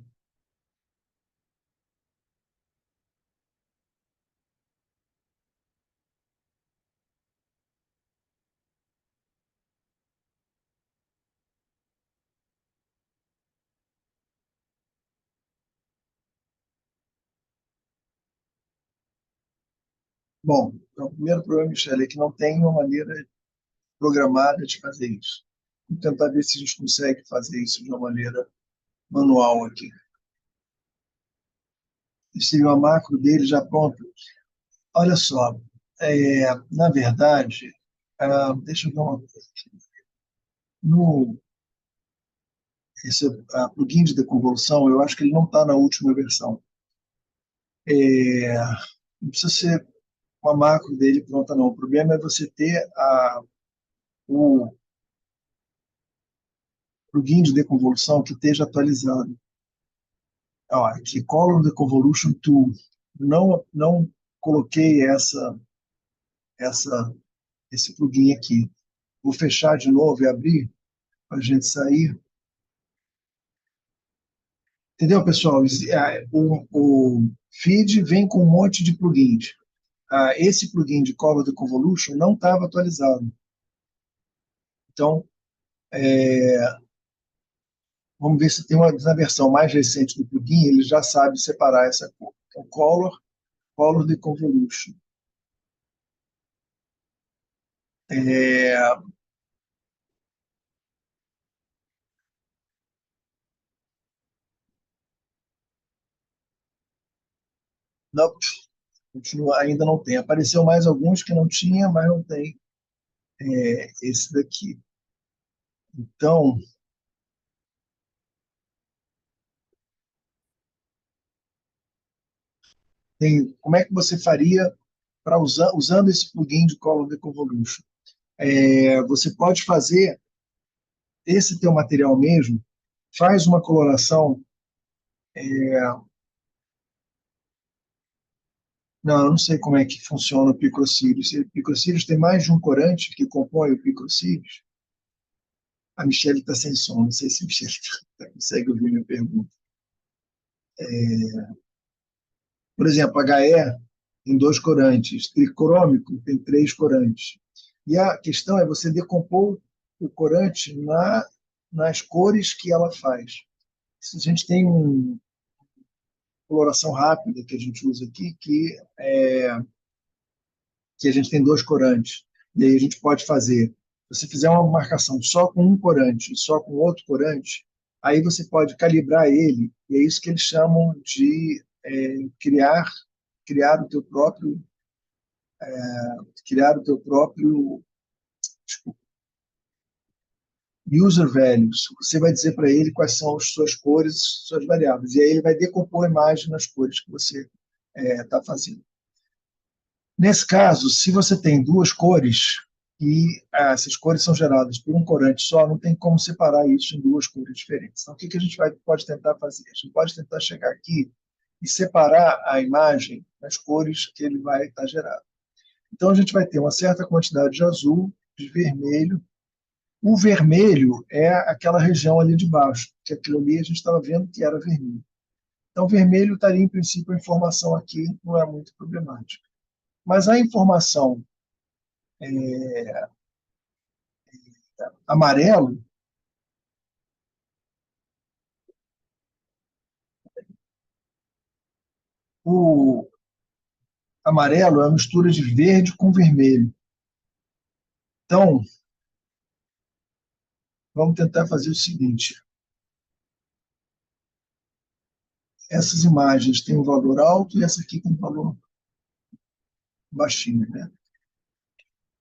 [SPEAKER 1] Bom, então, o primeiro problema, Michele, é que não tem uma maneira programada de fazer isso. Vamos tentar ver se a gente consegue fazer isso de uma maneira manual aqui. Esse seria uma macro dele já pronta. Olha só, na verdade, deixa eu ver uma coisa aqui. No, esse plugin de deconvolução, eu acho que ele não está na última versão. Não precisa ser uma macro dele pronta, não. O problema é você ter o plugin de deconvolução que esteja atualizado. Ó, aqui, Color Deconvolution Tool. Não coloquei essa, esse plugin aqui. Vou fechar de novo e abrir para a gente sair. Entendeu, pessoal? O feed vem com um monte de plugins. Esse plugin de Color Deconvolution não estava atualizado. Então, vamos ver se tem na versão mais recente do plugin, ele já sabe separar essa cor. Então, Color Deconvolution. É, não, continua, ainda não tem. Apareceu mais alguns que não tinha, mas não tem esse daqui. Então, como é que você faria para usando esse plugin de Color Deconvolution? Você pode fazer esse teu material mesmo, faz uma coloração. Não, eu não sei como é que funciona o picrocílios. O picrocílios tem mais de um corante que compõe o picrocílios. A Michelle está sem som, não sei se a Michelle consegue ouvir minha pergunta. Por exemplo, HE tem dois corantes, tricrômico tem três corantes. E a questão é você decompor o corante nas cores que ela faz. Se a gente tem uma coloração rápida que a gente usa aqui, que a gente tem dois corantes, e aí a gente pode fazer, se você fizer uma marcação só com um corante e só com outro corante, aí você pode calibrar ele, e é isso que eles chamam de criar o teu próprio criar o teu próprio desculpa, user values. Você vai dizer para ele quais são as suas cores, suas variáveis, e aí ele vai decompor a imagem nas cores que você está fazendo. Nesse caso, se você tem duas cores e essas cores são geradas por um corante só, não tem como separar isso em duas cores diferentes. Então, o que a gente pode tentar fazer? A gente pode tentar chegar aqui e separar a imagem nas cores que ele vai estar gerando. Então, a gente vai ter uma certa quantidade de azul, de vermelho. O vermelho é aquela região ali de baixo, que aquilo ali a gente estava vendo que era vermelho. Então, vermelho estaria, em princípio, a informação aqui não é muito problemática. Mas a informação amarelo, o amarelo é a mistura de verde com vermelho. Então, vamos tentar fazer o seguinte: essas imagens têm um valor alto e essa aqui tem um valor baixinho, né?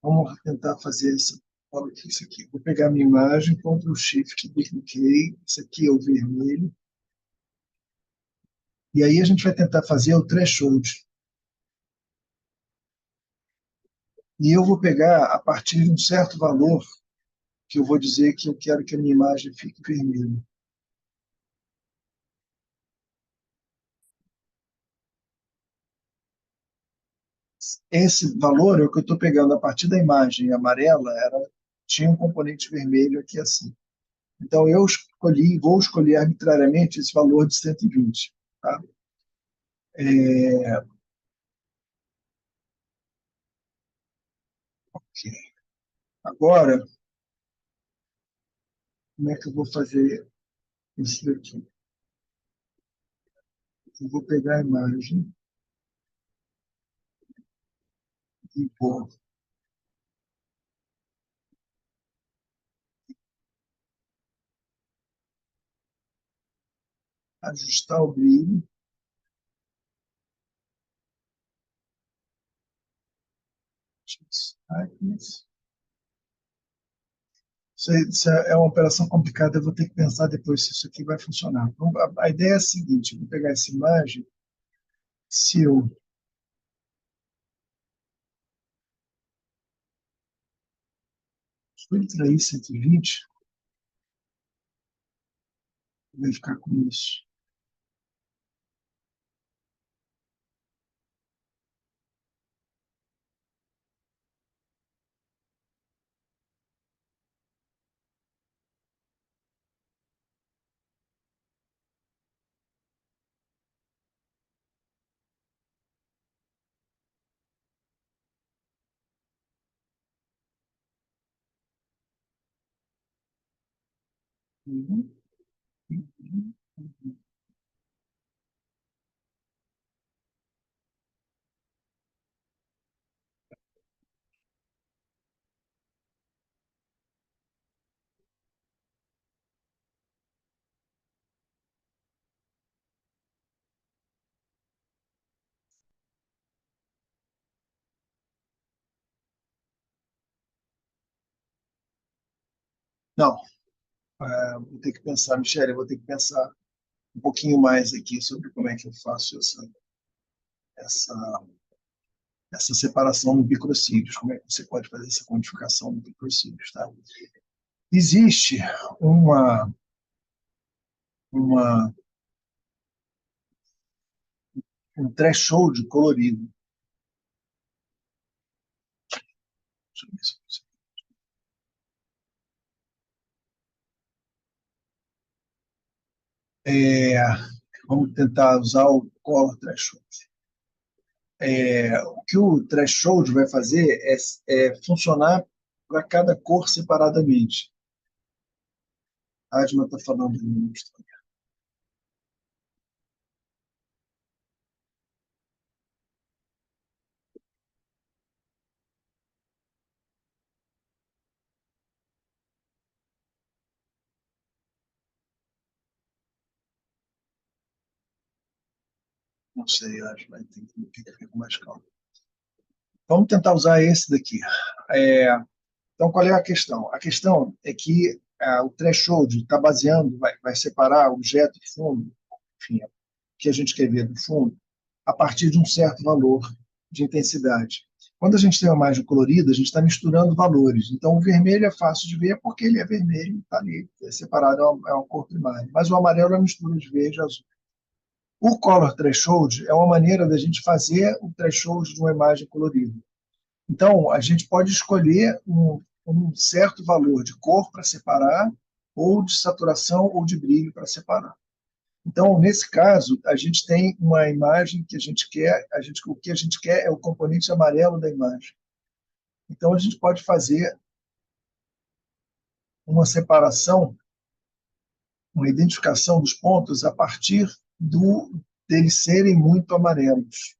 [SPEAKER 1] Vamos tentar fazer essa. Olha isso aqui. Vou pegar minha imagem, Ctrl Shift, dupliquei. Isso aqui é o vermelho. E aí a gente vai tentar fazer o threshold. E eu vou pegar a partir de um certo valor que eu vou dizer que eu quero que a minha imagem fique vermelha. Esse valor é o que eu estou pegando a partir da imagem amarela, tinha um componente vermelho aqui assim. Então eu vou escolher arbitrariamente esse valor de 120. Tá? Ok. Agora, como é que eu vou fazer isso daqui? Eu vou pegar a imagem, e vou ajustar o brilho. Isso é uma operação complicada, eu vou ter que pensar depois se isso aqui vai funcionar. Então, a ideia é a seguinte: eu vou pegar essa imagem, se eu subtrair 120, vai ficar com isso. Uhum. Uhum. Não, vou ter que pensar, Michele, eu vou ter que pensar um pouquinho mais aqui sobre como é que eu faço essa, essa separação no microcílios, como é que você pode fazer essa quantificação no microcílios, tá? Existe uma, uma, um threshold colorido. Deixa eu ver se é, vamos tentar usar o color threshold. O que o threshold vai fazer é funcionar para cada cor separadamente. A Adma está falando de mim. Não sei, acho, mas tem que ficar com mais calma. Vamos tentar usar esse daqui. É, então, qual é a questão? A questão é que o threshold está baseando, vai separar o objeto de fundo, enfim, o que a gente quer ver do fundo, a partir de um certo valor de intensidade. Quando a gente tem uma imagem colorida, a gente está misturando valores. Então, o vermelho é fácil de ver porque ele é vermelho, está ali, é separado, é uma cor primária. Mas o amarelo é uma mistura de verde e azul. O color threshold é uma maneira da gente fazer o threshold de uma imagem colorida. Então, a gente pode escolher um certo valor de cor para separar, ou de saturação ou de brilho para separar. Então, nesse caso, a gente tem uma imagem que a gente quer, o que a gente quer é o componente amarelo da imagem. Então, a gente pode fazer uma separação, uma identificação dos pontos a partir deles serem muito amarelos.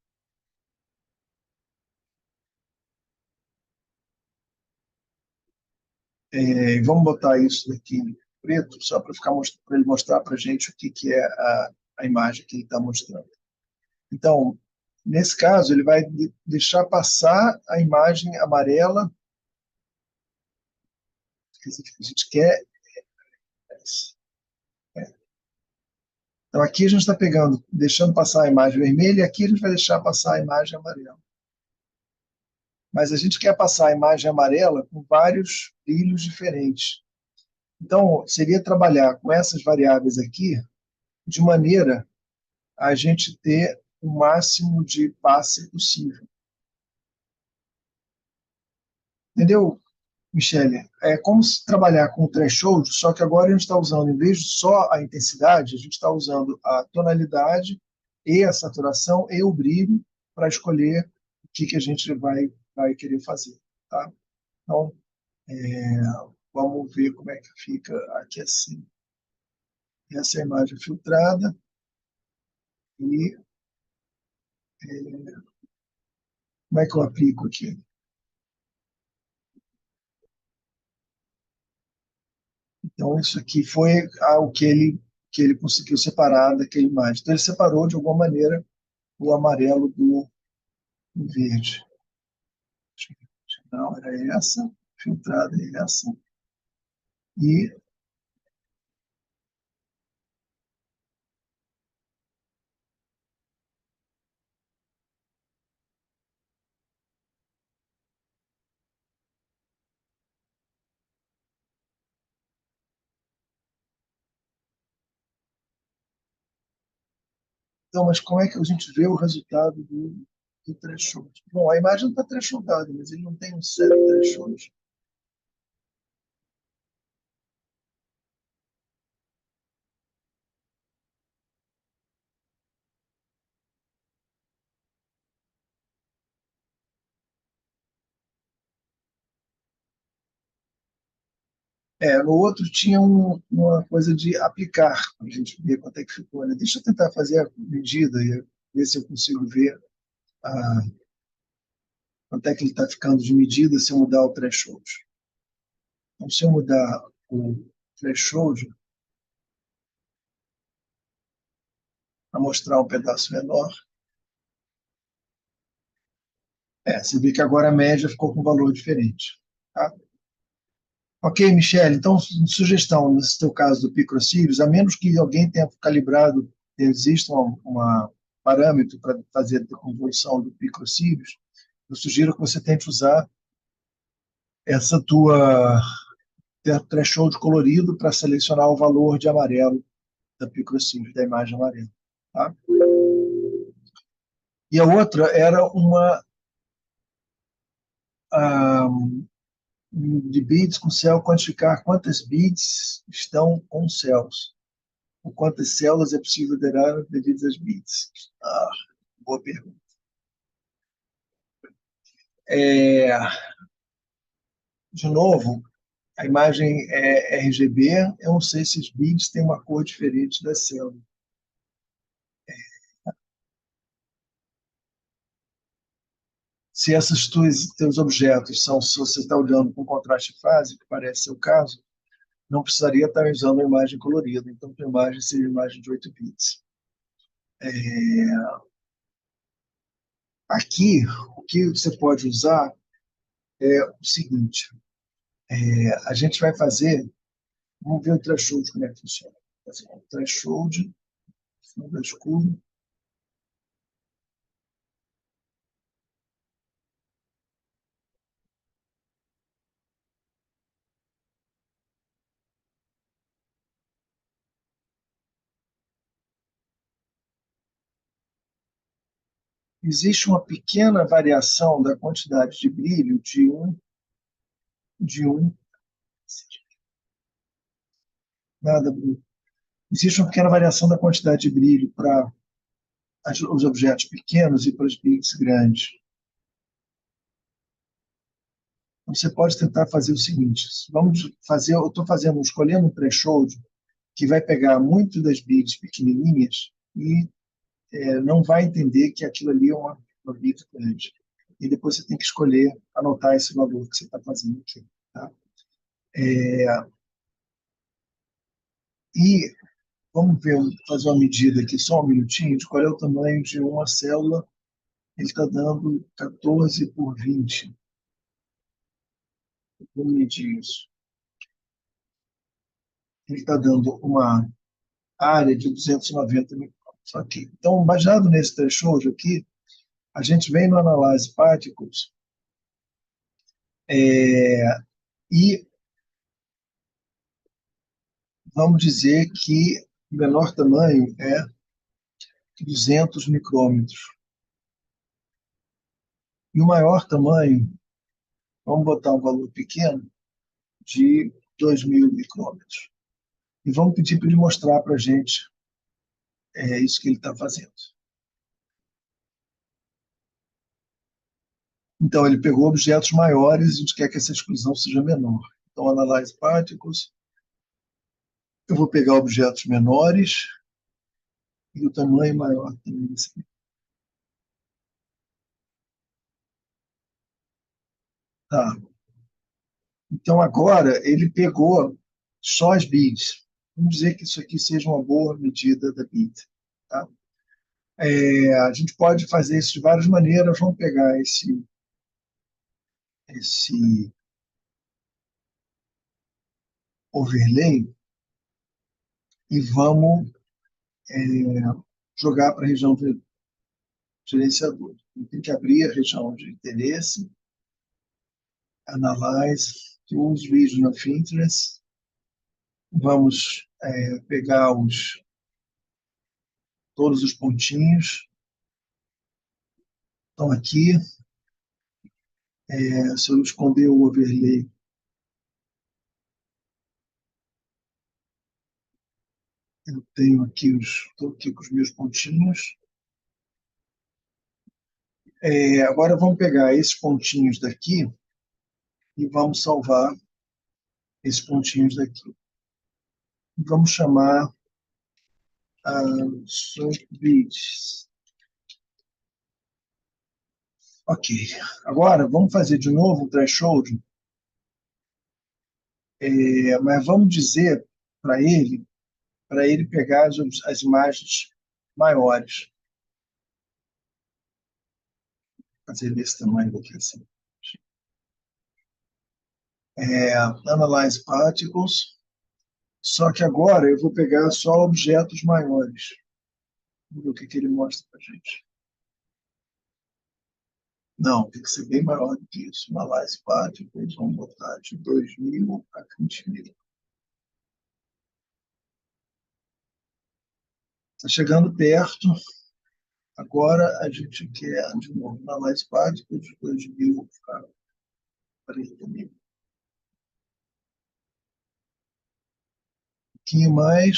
[SPEAKER 1] Vamos botar isso aqui em preto, só para ele mostrar para a gente o que é a imagem que ele está mostrando. Então, nesse caso, ele vai deixar passar a imagem amarela que a gente quer. Então, aqui a gente está pegando, deixando passar a imagem vermelha, e aqui a gente vai deixar passar a imagem amarela. Mas a gente quer passar a imagem amarela com vários brilhos diferentes. Então, seria trabalhar com essas variáveis aqui, de maneira a gente ter o máximo de passe possível. Entendeu, Michele? É como se trabalhar com o threshold, só que agora a gente está usando, em vez de só a intensidade, a gente está usando a tonalidade e a saturação e o brilho para escolher o que a gente vai querer fazer. Tá? Então, vamos ver como é que fica aqui assim. Essa é a imagem filtrada e como é que eu aplico aqui? Então, isso aqui foi o que ele conseguiu separar daquele imagem. Então, ele separou, de alguma maneira, o amarelo do verde. Não, era essa, filtrada é essa. E, então, mas como é que a gente vê o resultado do threshold? Bom, a imagem está thresholdada, mas ele não tem um set threshold. No outro tinha uma coisa de aplicar, para a gente ver quanto é que ficou. Né? Deixa eu tentar fazer a medida e ver se eu consigo ver quanto é que ele está ficando de medida se eu mudar o threshold. Então, se eu mudar o threshold para mostrar um pedaço menor, você vê que agora a média ficou com um valor diferente. Tá? Ok, Michele, então, sugestão, nesse teu caso do picrocílios, a menos que alguém tenha calibrado, exista um parâmetro para fazer a convolução do picrocílios, eu sugiro que você tente usar essa tua threshold colorido para selecionar o valor de amarelo da picrocílios, da imagem amarela. Tá? E a outra era uma de bits com céu, quantificar quantas bits estão com céus, ou quantas células é possível liderar devido às bits. Boa pergunta. De novo, a imagem é RGB, eu não sei se os bits têm uma cor diferente da célula. Se esses teus objetos são, se você está olhando com contraste fase, que parece ser o caso, não precisaria estar usando a imagem colorida, então a imagem seria uma imagem de 8 bits. Aqui, o que você pode usar é o seguinte, a gente vai fazer, vamos ver o threshold, como é que funciona. Fazer um threshold, fundo escuro. Existe uma pequena variação da quantidade de brilho de um nada brilho. Existe uma pequena variação da quantidade de brilho para os objetos pequenos e para os bits grandes. Então, você pode tentar fazer o seguinte: vamos fazer, eu estou escolhendo um threshold que vai pegar muito das bits pequenininhas e não vai entender que aquilo ali é uma bit grande. E depois você tem que escolher, anotar esse valor que você está fazendo aqui. Tá? E vamos ver, fazer uma medida aqui, só um minutinho, de qual é o tamanho de uma célula. Ele está dando 14 por 20. Vamos medir isso. Ele está dando uma área de 290 micrômetros aqui. Então, baseado nesse threshold aqui, a gente vem no Analyze Particles e vamos dizer que o menor tamanho é 200 micrômetros. E o maior tamanho, vamos botar um valor pequeno, de 2.000 micrômetros. E vamos pedir para ele mostrar para a gente isso que ele está fazendo. Então, ele pegou objetos maiores e a gente quer que essa exclusão seja menor. Então, Analyze Particles, eu vou pegar objetos menores e o tamanho maior também. Tá. Então, agora, ele pegou só as BIDs. Vamos dizer que isso aqui seja uma boa medida da BID. Tá? A gente pode fazer isso de várias maneiras. Vamos pegar esse overlay e vamos jogar para a região de gerenciador. Tem que abrir a região de interesse, Analyze, Use Region of Interest. Vamos pegar todos os pontinhos. Estão aqui. Se eu esconder o overlay, eu tenho aqui estou aqui com os meus pontinhos. Agora vamos pegar esses pontinhos daqui e vamos salvar esses pontinhos daqui. Vamos chamar subbids. Ok. Agora vamos fazer de novo o threshold, mas vamos dizer para ele pegar as imagens maiores. Vou fazer desse tamanho daqui assim. Analyze Particles. Só que agora eu vou pegar só objetos maiores. Vamos ver o que ele mostra para a gente. Não, tem que ser bem maior do que isso. Analyze Particles, vamos botar de 2.000 a 20.000. Está chegando perto. Agora a gente quer, de novo, Analyze Particles de 2.000 a 40.000. Um pouquinho mais.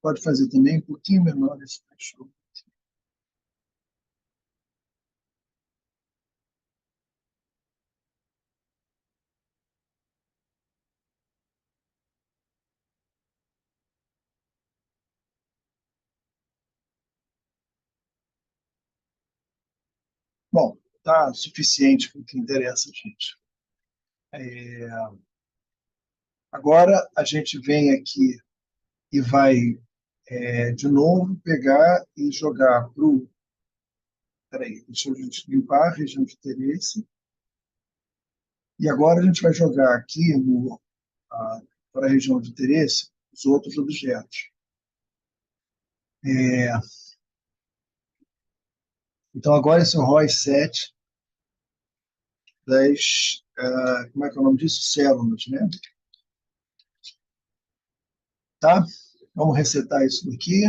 [SPEAKER 1] Pode fazer também um pouquinho menor esse threshold. Bom, tá suficiente para o que interessa, gente. Agora a gente vem aqui e vai, de novo, pegar e jogar para o... Peraí, deixa eu limpar a região de interesse. E agora a gente vai jogar aqui para a região de interesse os outros objetos. Então, agora esse é o ROI 7 das... como é que é o nome disso? Células, né? Tá? Vamos resetar isso daqui.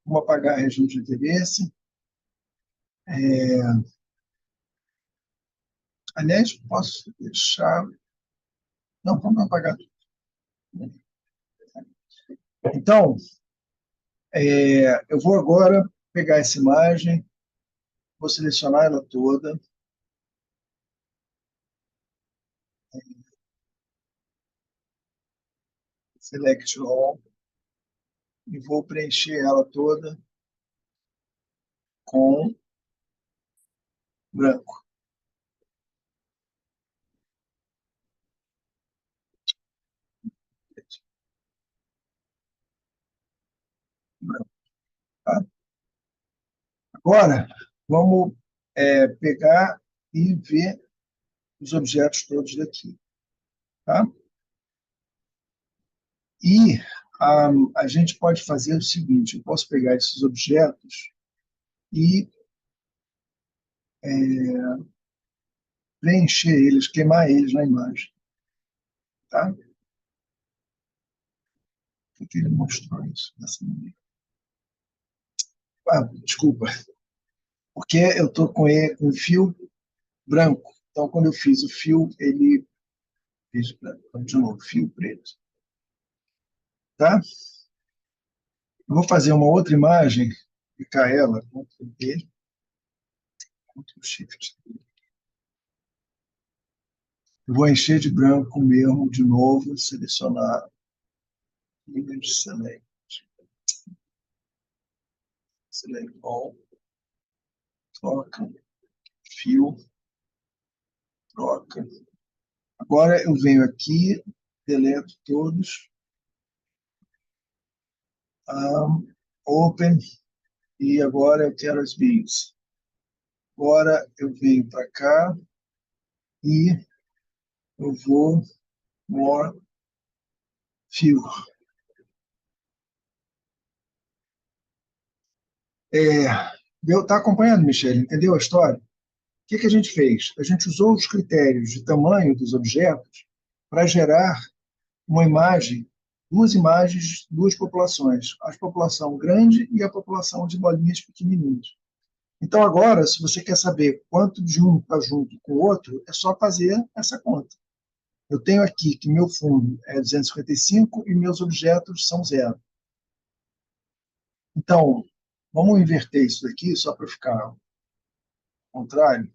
[SPEAKER 1] Vamos apagar a região de interesse. Aliás, posso deixar... Não, vamos apagar tudo. Então, eu vou agora pegar essa imagem, vou selecionar ela toda, select all, e vou preencher ela toda com branco. Branco, tá? Agora, vamos pegar e ver os objetos todos daqui. Tá? E a gente pode fazer o seguinte, eu posso pegar esses objetos e preencher eles, queimar eles na imagem. Tá? Por que ele mostrou isso dessa maneira? Desculpa, porque eu estou com o fio branco. Então, quando eu fiz o fio, ele fez branco. Então, de novo, fio preto. Tá? Eu vou fazer uma outra imagem, clicar ela, Ctrl+D, Ctrl+Shift. Vou encher de branco mesmo, de novo, selecionar Image Select. Select all, troca, fio, troca. Agora eu venho aqui, deleto todos, open, e agora eu quero as beads. Agora eu venho para cá e eu vou more fio. Tá acompanhando, Michele? Entendeu a história? O que a gente fez? A gente usou os critérios de tamanho dos objetos para gerar uma imagem, duas imagens, duas populações, a população grande e a população de bolinhas pequenininhas. Então, agora, se você quer saber quanto de um está junto com o outro, é só fazer essa conta. Eu tenho aqui que meu fundo é 255 e meus objetos são zero. Então, vamos inverter isso daqui, só para ficar ao contrário.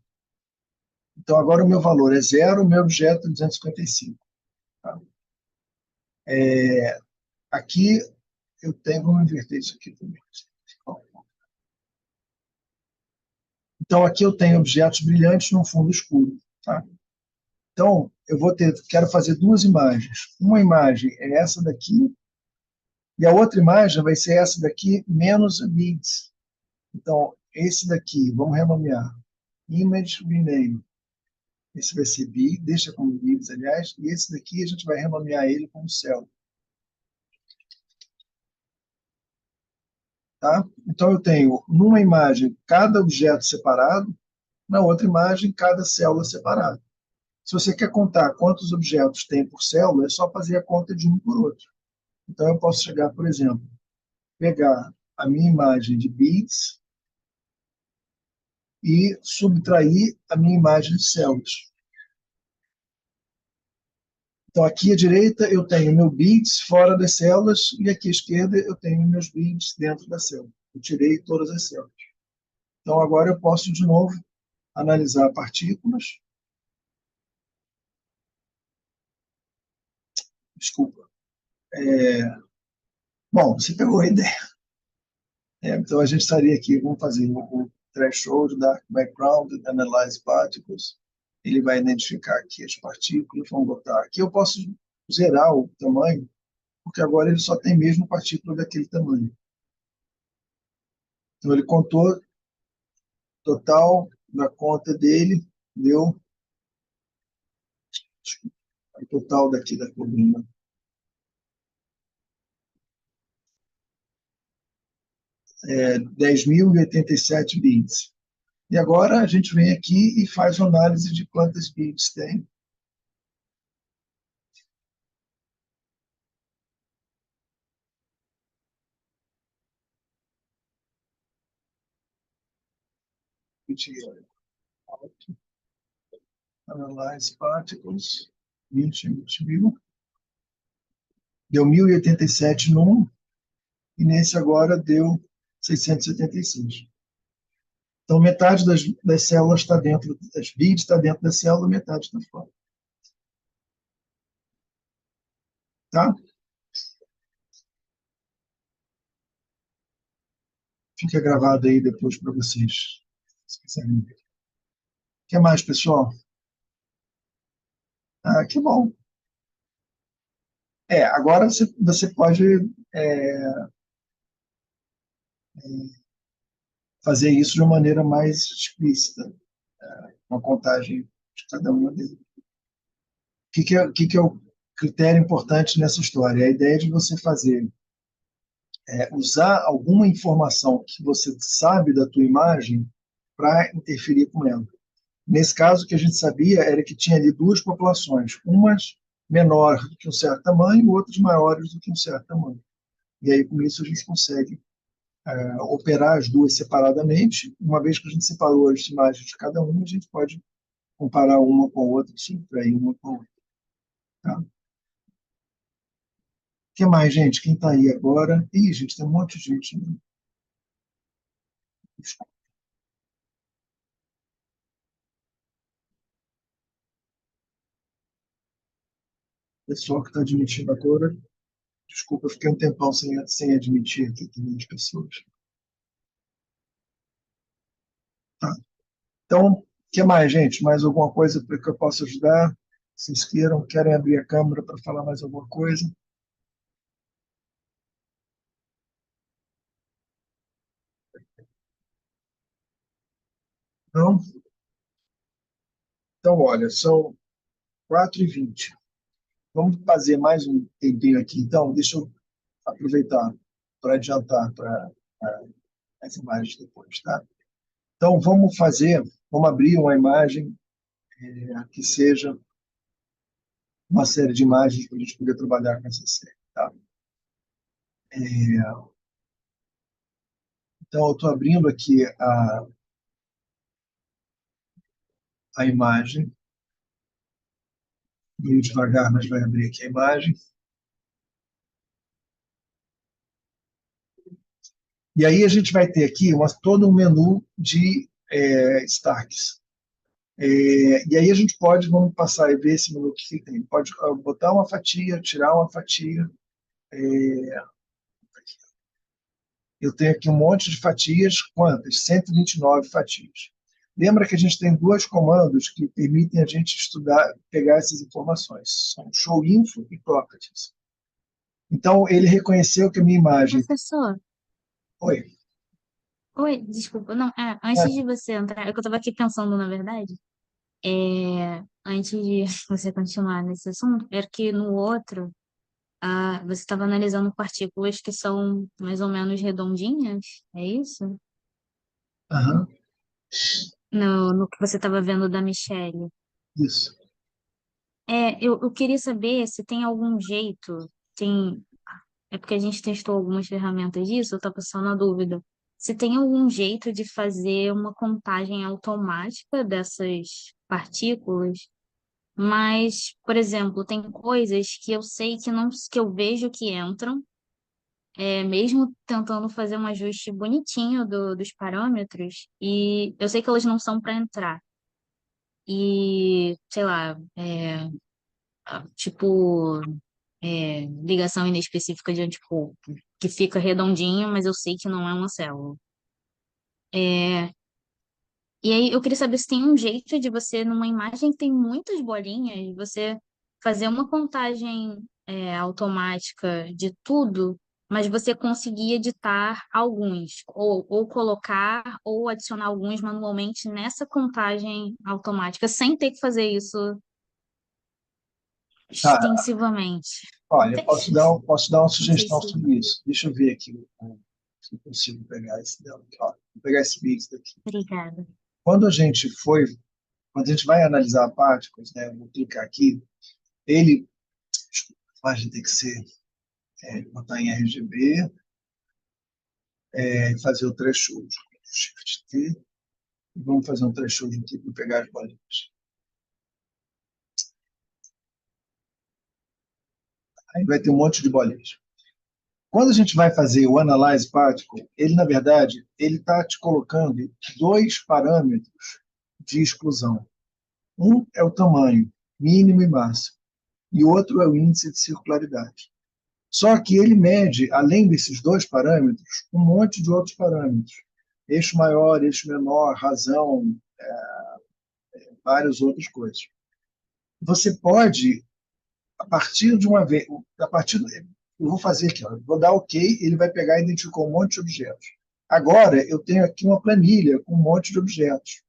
[SPEAKER 1] Então, agora o meu valor é zero, o meu objeto é 255. Tá? Aqui eu tenho, vamos inverter isso aqui também. Então, aqui eu tenho objetos brilhantes num fundo escuro. Tá? Então, quero fazer duas imagens. Uma imagem é essa daqui, e a outra imagem vai ser essa daqui menos beads. Então, esse daqui, vamos renomear. Image rename. Esse vai ser B, deixa como beads, aliás, e esse daqui a gente vai renomear ele como céu. Tá? Então, eu tenho numa imagem cada objeto separado, na outra imagem cada célula separada. Se você quer contar quantos objetos tem por célula, é só fazer a conta de um por outro. Então, eu posso chegar, por exemplo, pegar a minha imagem de beads e subtrair a minha imagem de células. Então, aqui à direita eu tenho meu beads fora das células e aqui à esquerda eu tenho meus beads dentro da célula. Eu tirei todas as células. Então, agora eu posso, de novo, analisar partículas. Desculpa. Bom, você pegou a ideia. Então, a gente estaria aqui, vamos fazer o threshold, dark background, analyze particles. Ele vai identificar aqui as partículas, vamos botar. Aqui eu posso zerar o tamanho, porque agora ele só tem mesmo partícula daquele tamanho. Então, ele contou total da conta dele, deu o total daqui da coluna. 10.087 bits. E agora a gente vem aqui e faz uma análise de quantas bits tem. Analyze particles, 20 mil. Deu 1.087 num, e nesse agora deu 676. Então, metade das células está dentro, das bits está dentro da célula, metade está fora. Tá? Fica gravado aí depois para vocês, se quiserem ver. O que mais, pessoal? Ah, que bom. Agora você pode fazer isso de uma maneira mais explícita, uma contagem de cada uma deles. O que é o critério importante nessa história? A ideia de você fazer, usar alguma informação que você sabe da tua imagem para interferir com ela. Nesse caso, o que a gente sabia era que tinha ali duas populações, umas menor do que um certo tamanho, outras maiores do que um certo tamanho. E aí, com isso, a gente consegue operar as duas separadamente. Uma vez que a gente separou as imagens de cada uma, a gente pode comparar uma com a outra, subtrair uma com a outra. Tá? O que mais, gente? Quem está aí agora? Ih, gente, tem um monte de gente. Né? Pessoal que está admitindo agora. Desculpa, eu fiquei um tempão sem admitir aqui também as pessoas. Tá. Então, o que mais, gente? Mais alguma coisa que eu possa ajudar? Vocês querem abrir a câmera para falar mais alguma coisa? Não? Então, olha, são 4h20. Vamos fazer mais um tempinho aqui, então. Deixa eu aproveitar para adiantar para as imagens depois, tá? Então, vamos abrir uma imagem que seja uma série de imagens para a gente poder trabalhar com essa série, tá? Então, eu estou abrindo aqui a imagem, meio devagar, mas vai abrir aqui a imagem. E aí a gente vai ter aqui todo um menu de stacks. E aí a gente vamos passar e ver esse menu que tem. Pode botar uma fatia, tirar uma fatia. Eu tenho aqui um monte de fatias, quantas? 129 fatias. Lembra que a gente tem dois comandos que permitem a gente estudar, pegar essas informações. São showinfo e properties. Então, ele reconheceu que a minha imagem...
[SPEAKER 4] Professor,
[SPEAKER 1] Oi.
[SPEAKER 4] oi, desculpa, não, antes de você entrar, é que eu estava aqui pensando, na verdade, antes de você continuar nesse assunto, era que no outro, você estava analisando partículas que são mais ou menos redondinhas, é isso?
[SPEAKER 1] Aham,
[SPEAKER 4] No que você estava vendo da Michelle.
[SPEAKER 1] isso.
[SPEAKER 4] Eu queria saber se tem algum jeito, é porque a gente testou algumas ferramentas disso, eu estava só na dúvida. Se tem algum jeito de fazer uma contagem automática dessas partículas, mas, por exemplo, tem coisas que eu sei que não, que eu vejo que entram, mesmo tentando fazer um ajuste bonitinho dos parâmetros, e eu sei que elas não são para entrar. E, sei lá, tipo, ligação inespecífica de anticorpo, que fica redondinho, mas eu sei que não é uma célula. E aí eu queria saber se tem um jeito de você, numa imagem que tem muitas bolinhas, você fazer uma contagem automática de tudo, mas você conseguir editar alguns, ou colocar ou adicionar alguns manualmente nessa contagem automática, sem ter que fazer isso
[SPEAKER 1] Tá,
[SPEAKER 4] extensivamente.
[SPEAKER 1] olha, eu posso dar uma
[SPEAKER 4] Não sei
[SPEAKER 1] sugestão
[SPEAKER 4] se.
[SPEAKER 1] sobre isso. Deixa eu ver aqui se eu consigo pegar esse dela. Ó, vou pegar esse vídeo daqui.
[SPEAKER 4] Obrigada.
[SPEAKER 1] Quando a gente quando a gente vai analisar partículas, né, eu vou clicar aqui, ele, a imagem tem que ser, botar em RGB, fazer o threshold. Shift T, e vamos fazer um threshold aqui para pegar as bolinhas. Aí vai ter um monte de bolinhas. Quando a gente vai fazer o Analyze Particle, ele, na verdade, ele está te colocando dois parâmetros de exclusão. Um é o tamanho, mínimo e máximo, e outro é o índice de circularidade. Só que ele mede, além desses dois parâmetros, um monte de outros parâmetros. Eixo maior, eixo menor, razão, várias outras coisas. Você pode, a partir de uma vez, eu vou fazer aqui, ó, vou dar OK, ele vai pegar e identificou um monte de objetos. Agora, eu tenho aqui uma planilha com um monte de objetos.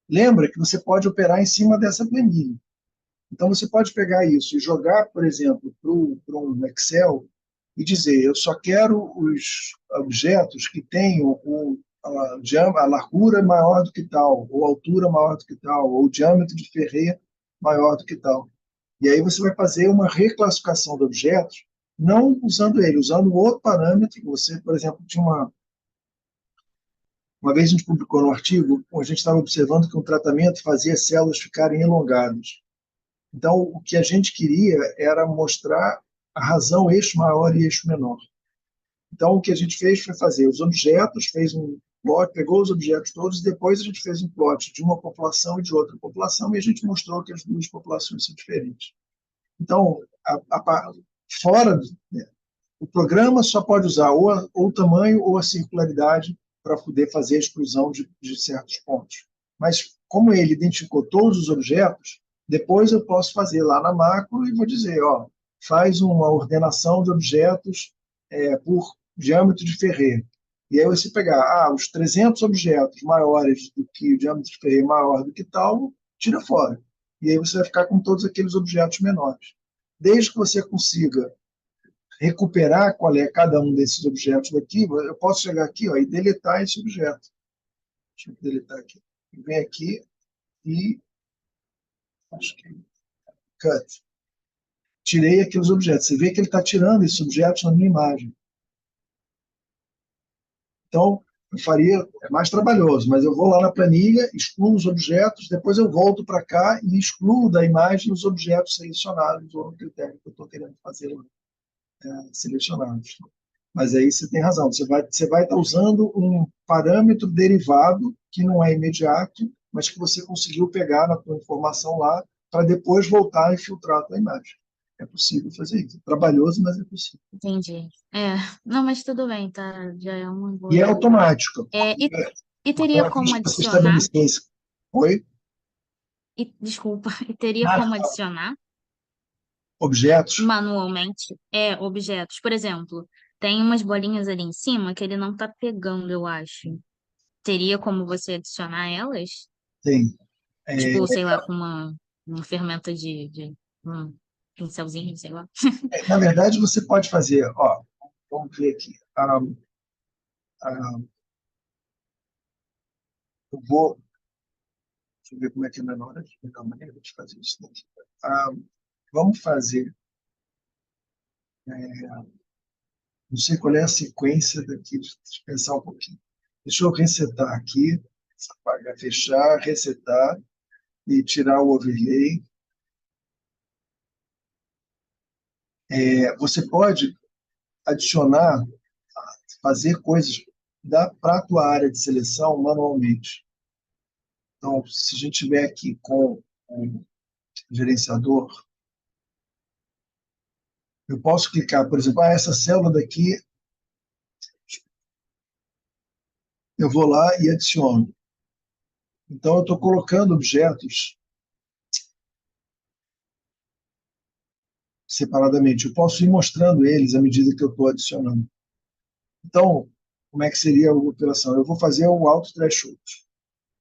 [SPEAKER 1] Lembra que você pode operar em cima dessa planilha. Então, você pode pegar isso e jogar, por exemplo, para um Excel e dizer, eu só quero os objetos que tenham a largura maior do que tal, ou a altura maior do que tal, ou o diâmetro de Ferré maior do que tal. E aí você vai fazer uma reclassificação de objetos, não usando ele, usando outro parâmetro. Você, por exemplo, tinha uma vez a gente publicou no artigo, a gente estava observando que um tratamento fazia as células ficarem elongadas. Então, o que a gente queria era mostrar a razão eixo maior e eixo menor. Então, o que a gente fez foi fazer os objetos, fez um plot, pegou os objetos todos, e depois a gente fez um plot de uma população e de outra população, e a gente mostrou que as duas populações são diferentes. Então, fora, né, o programa só pode usar ou o tamanho ou a circularidade para poder fazer a exclusão de certos pontos. Mas, como ele identificou todos os objetos, depois eu posso fazer lá na macro e vou dizer, ó, faz uma ordenação de objetos por diâmetro de Ferret. E aí você pegar, os 300 objetos maiores do que o diâmetro de Ferret maior do que tal, tira fora. E aí você vai ficar com todos aqueles objetos menores. Desde que você consiga recuperar qual é cada um desses objetos daqui, eu posso chegar aqui, ó, e deletar esse objeto. Deixa eu deletar aqui. Vem aqui e acho que cut. Tirei aqueles objetos. Você vê que ele está tirando esses objetos na minha imagem. Então, eu faria, é mais trabalhoso, mas eu vou lá na planilha, excluo os objetos, depois eu volto para cá e excluo da imagem os objetos selecionados ou no critério que eu estou querendo fazer selecionados. Mas aí você tem razão, você vai estar usando um parâmetro derivado que não é imediato, mas que você conseguiu pegar na tua informação lá para depois voltar e filtrar a tua imagem. É possível fazer isso. É trabalhoso, mas é possível.
[SPEAKER 4] Entendi. Não, mas tudo bem, tá? Já é uma boa
[SPEAKER 1] E é
[SPEAKER 4] ideia.
[SPEAKER 1] automático.
[SPEAKER 4] E teria
[SPEAKER 1] Uma vez
[SPEAKER 4] como
[SPEAKER 1] que você
[SPEAKER 4] adicionar?
[SPEAKER 1] estabelecer isso. Oi?
[SPEAKER 4] Desculpa, e teria como adicionar
[SPEAKER 1] Objetos?
[SPEAKER 4] manualmente objetos? Por exemplo, tem umas bolinhas ali em cima que ele não tá pegando, eu acho. Teria como você adicionar elas?
[SPEAKER 1] Tem.
[SPEAKER 4] Tipo, sei lá, com uma ferramenta de um pincelzinho, sei lá.
[SPEAKER 1] Na verdade, você pode fazer, ó, vamos ver aqui. Eu vou, deixa eu ver como é que é a melhor maneira de fazer isso daqui. Vamos fazer, não sei qual é a sequência daqui, deixa eu pensar um pouquinho. Deixa eu resetar aqui, apagar, fechar, resetar e tirar o overlay. Você pode adicionar, fazer coisas para a tua área de seleção manualmente. Então, se a gente estiver aqui com o gerenciador, eu posso clicar, por exemplo, essa célula daqui, eu vou lá e adiciono. Então, eu estou colocando objetos separadamente. Eu posso ir mostrando eles à medida que eu estou adicionando. Então, como é que seria a operação? Eu vou fazer o auto threshold.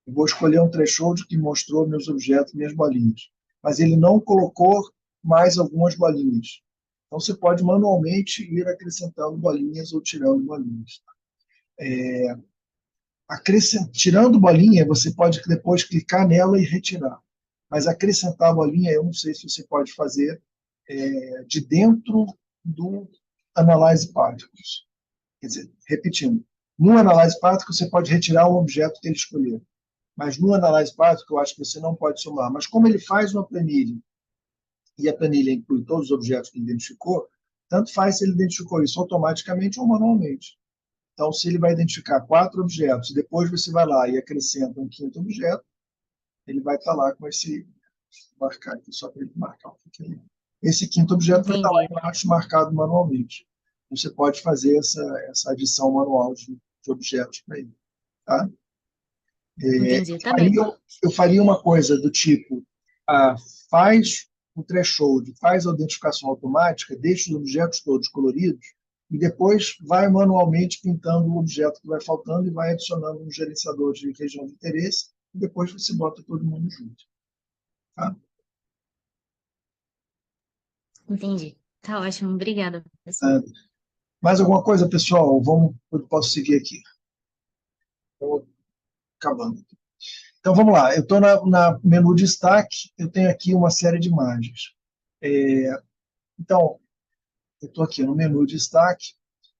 [SPEAKER 1] Eu vou escolher um threshold que mostrou meus objetos, minhas bolinhas. Mas ele não colocou mais algumas bolinhas. Então, você pode manualmente ir acrescentando bolinhas ou tirando bolinhas. Tirando bolinha, você pode depois clicar nela e retirar. Mas acrescentar a bolinha, eu não sei se você pode fazer de dentro do Analyze Particles. Quer dizer, repetindo, no Analyze Particle você pode retirar o objeto que ele escolheu. Mas no Analyze Particle eu acho que você não pode somar. Mas como ele faz uma planilha, e a planilha inclui todos os objetos que ele identificou, tanto faz se ele identificou isso automaticamente ou manualmente. Então, se ele vai identificar 4 objetos, e depois você vai lá e acrescenta um quinto objeto, ele vai estar lá com esse marcar aqui, só para ele marcar o que ele. Esse quinto objeto vai estar lá embaixo marcado manualmente. Você pode fazer essa adição manual de objetos para ele. Tá?
[SPEAKER 4] Entendi, tá bem.
[SPEAKER 1] Eu faria uma coisa do tipo, faz o threshold, faz a identificação automática, deixa os objetos todos coloridos, e depois vai manualmente pintando o objeto que vai faltando e vai adicionando um gerenciador de região de interesse, e depois você bota todo mundo junto. Tá?
[SPEAKER 4] Entendi. Tá ótimo, obrigada, professor.
[SPEAKER 1] Mais alguma coisa, pessoal? Eu posso seguir aqui. Estou acabando. Então, vamos lá. Eu estou na menu destaque, eu tenho aqui uma série de imagens. Então, eu estou aqui no menu destaque,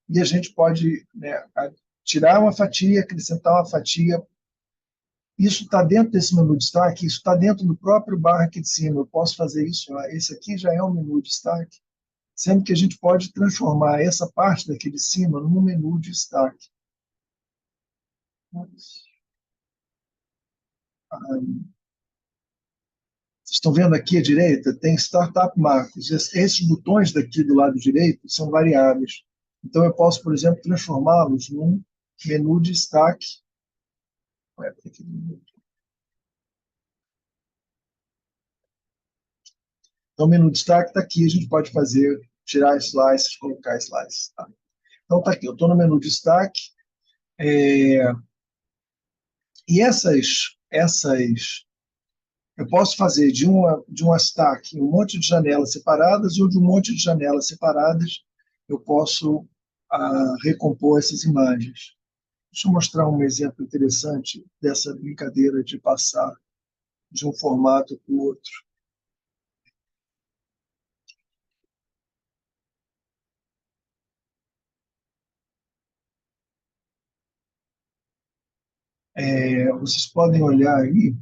[SPEAKER 1] e a gente pode tirar uma fatia, acrescentar uma fatia. Isso está dentro desse menu destaque, isso está dentro do próprio barra aqui de cima. Eu posso fazer isso. Esse aqui já é um menu destaque, sendo que a gente pode transformar essa parte daqui de cima num menu destaque. Vocês estão vendo aqui à direita? Tem Startup Marcos. Esses botões daqui do lado direito são variáveis. Então, eu posso, por exemplo, transformá-los num menu de destaque. Então, o menu de destaque está aqui, a gente pode fazer, tirar slices, colocar slices. Tá? Então, está aqui, eu estou no menu de destaque, e eu posso fazer de uma stack um monte de janelas separadas, ou de um monte de janelas separadas eu posso recompor essas imagens. Deixa eu mostrar um exemplo interessante dessa brincadeira de passar de um formato para o outro. Vocês podem olhar aí.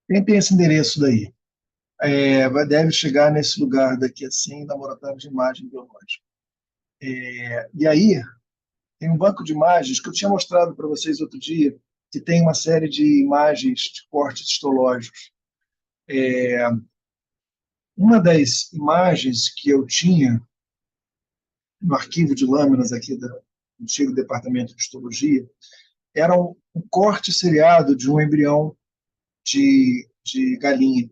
[SPEAKER 1] Quem tem esse endereço daí? Deve chegar nesse lugar daqui assim, laboratório de imagem biológica. E aí, tem um banco de imagens que eu tinha mostrado para vocês outro dia, que tem uma série de imagens de cortes histológicos. Uma das imagens que eu tinha no arquivo de lâminas aqui do antigo departamento de histologia era um corte seriado de um embrião de galinha.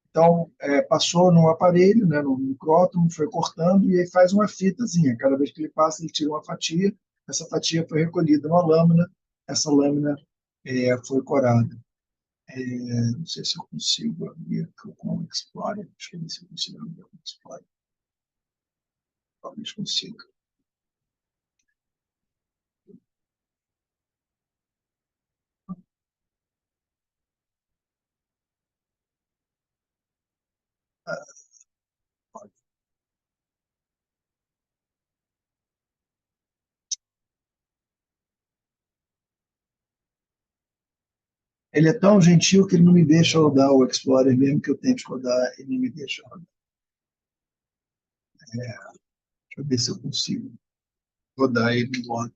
[SPEAKER 1] Então, passou no aparelho, né, no micrótomo, foi cortando e aí faz uma fitazinha. Cada vez que ele passa, ele tira uma fatia. Essa fatia foi recolhida numa lâmina. Essa lâmina foi corada. Não sei se eu consigo abrir com o Explorer. Deixa eu ver se eu consigo abrir com o Explorer. Talvez consiga. Ele é tão gentil que ele não me deixa rodar o Explorer, mesmo que eu tente rodar, ele não me deixa rodar. Deixa eu ver se eu consigo rodar ele no modo.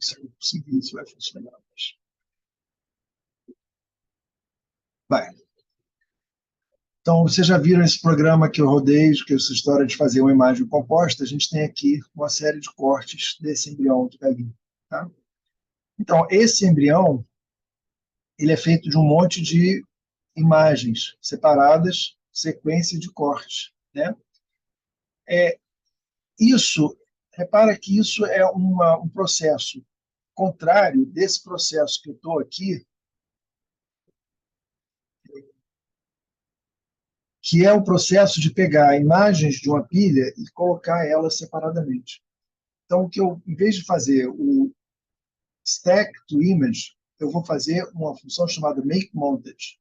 [SPEAKER 1] Se eu conseguir, isso vai funcionar. Vai. Então, vocês já viram esse programa que eu rodei, que é essa história de fazer uma imagem composta? A gente tem aqui uma série de cortes desse embrião de galinha. Tá? Então, esse embrião ele é feito de um monte de imagens separadas, sequência de cortes. Né? É, repara que isso é um processo contrário desse processo que eu estou aqui, que é o processo de pegar imagens de uma pilha e colocar elas separadamente. Então, em vez de fazer o stack to image, eu vou fazer uma função chamada make montage.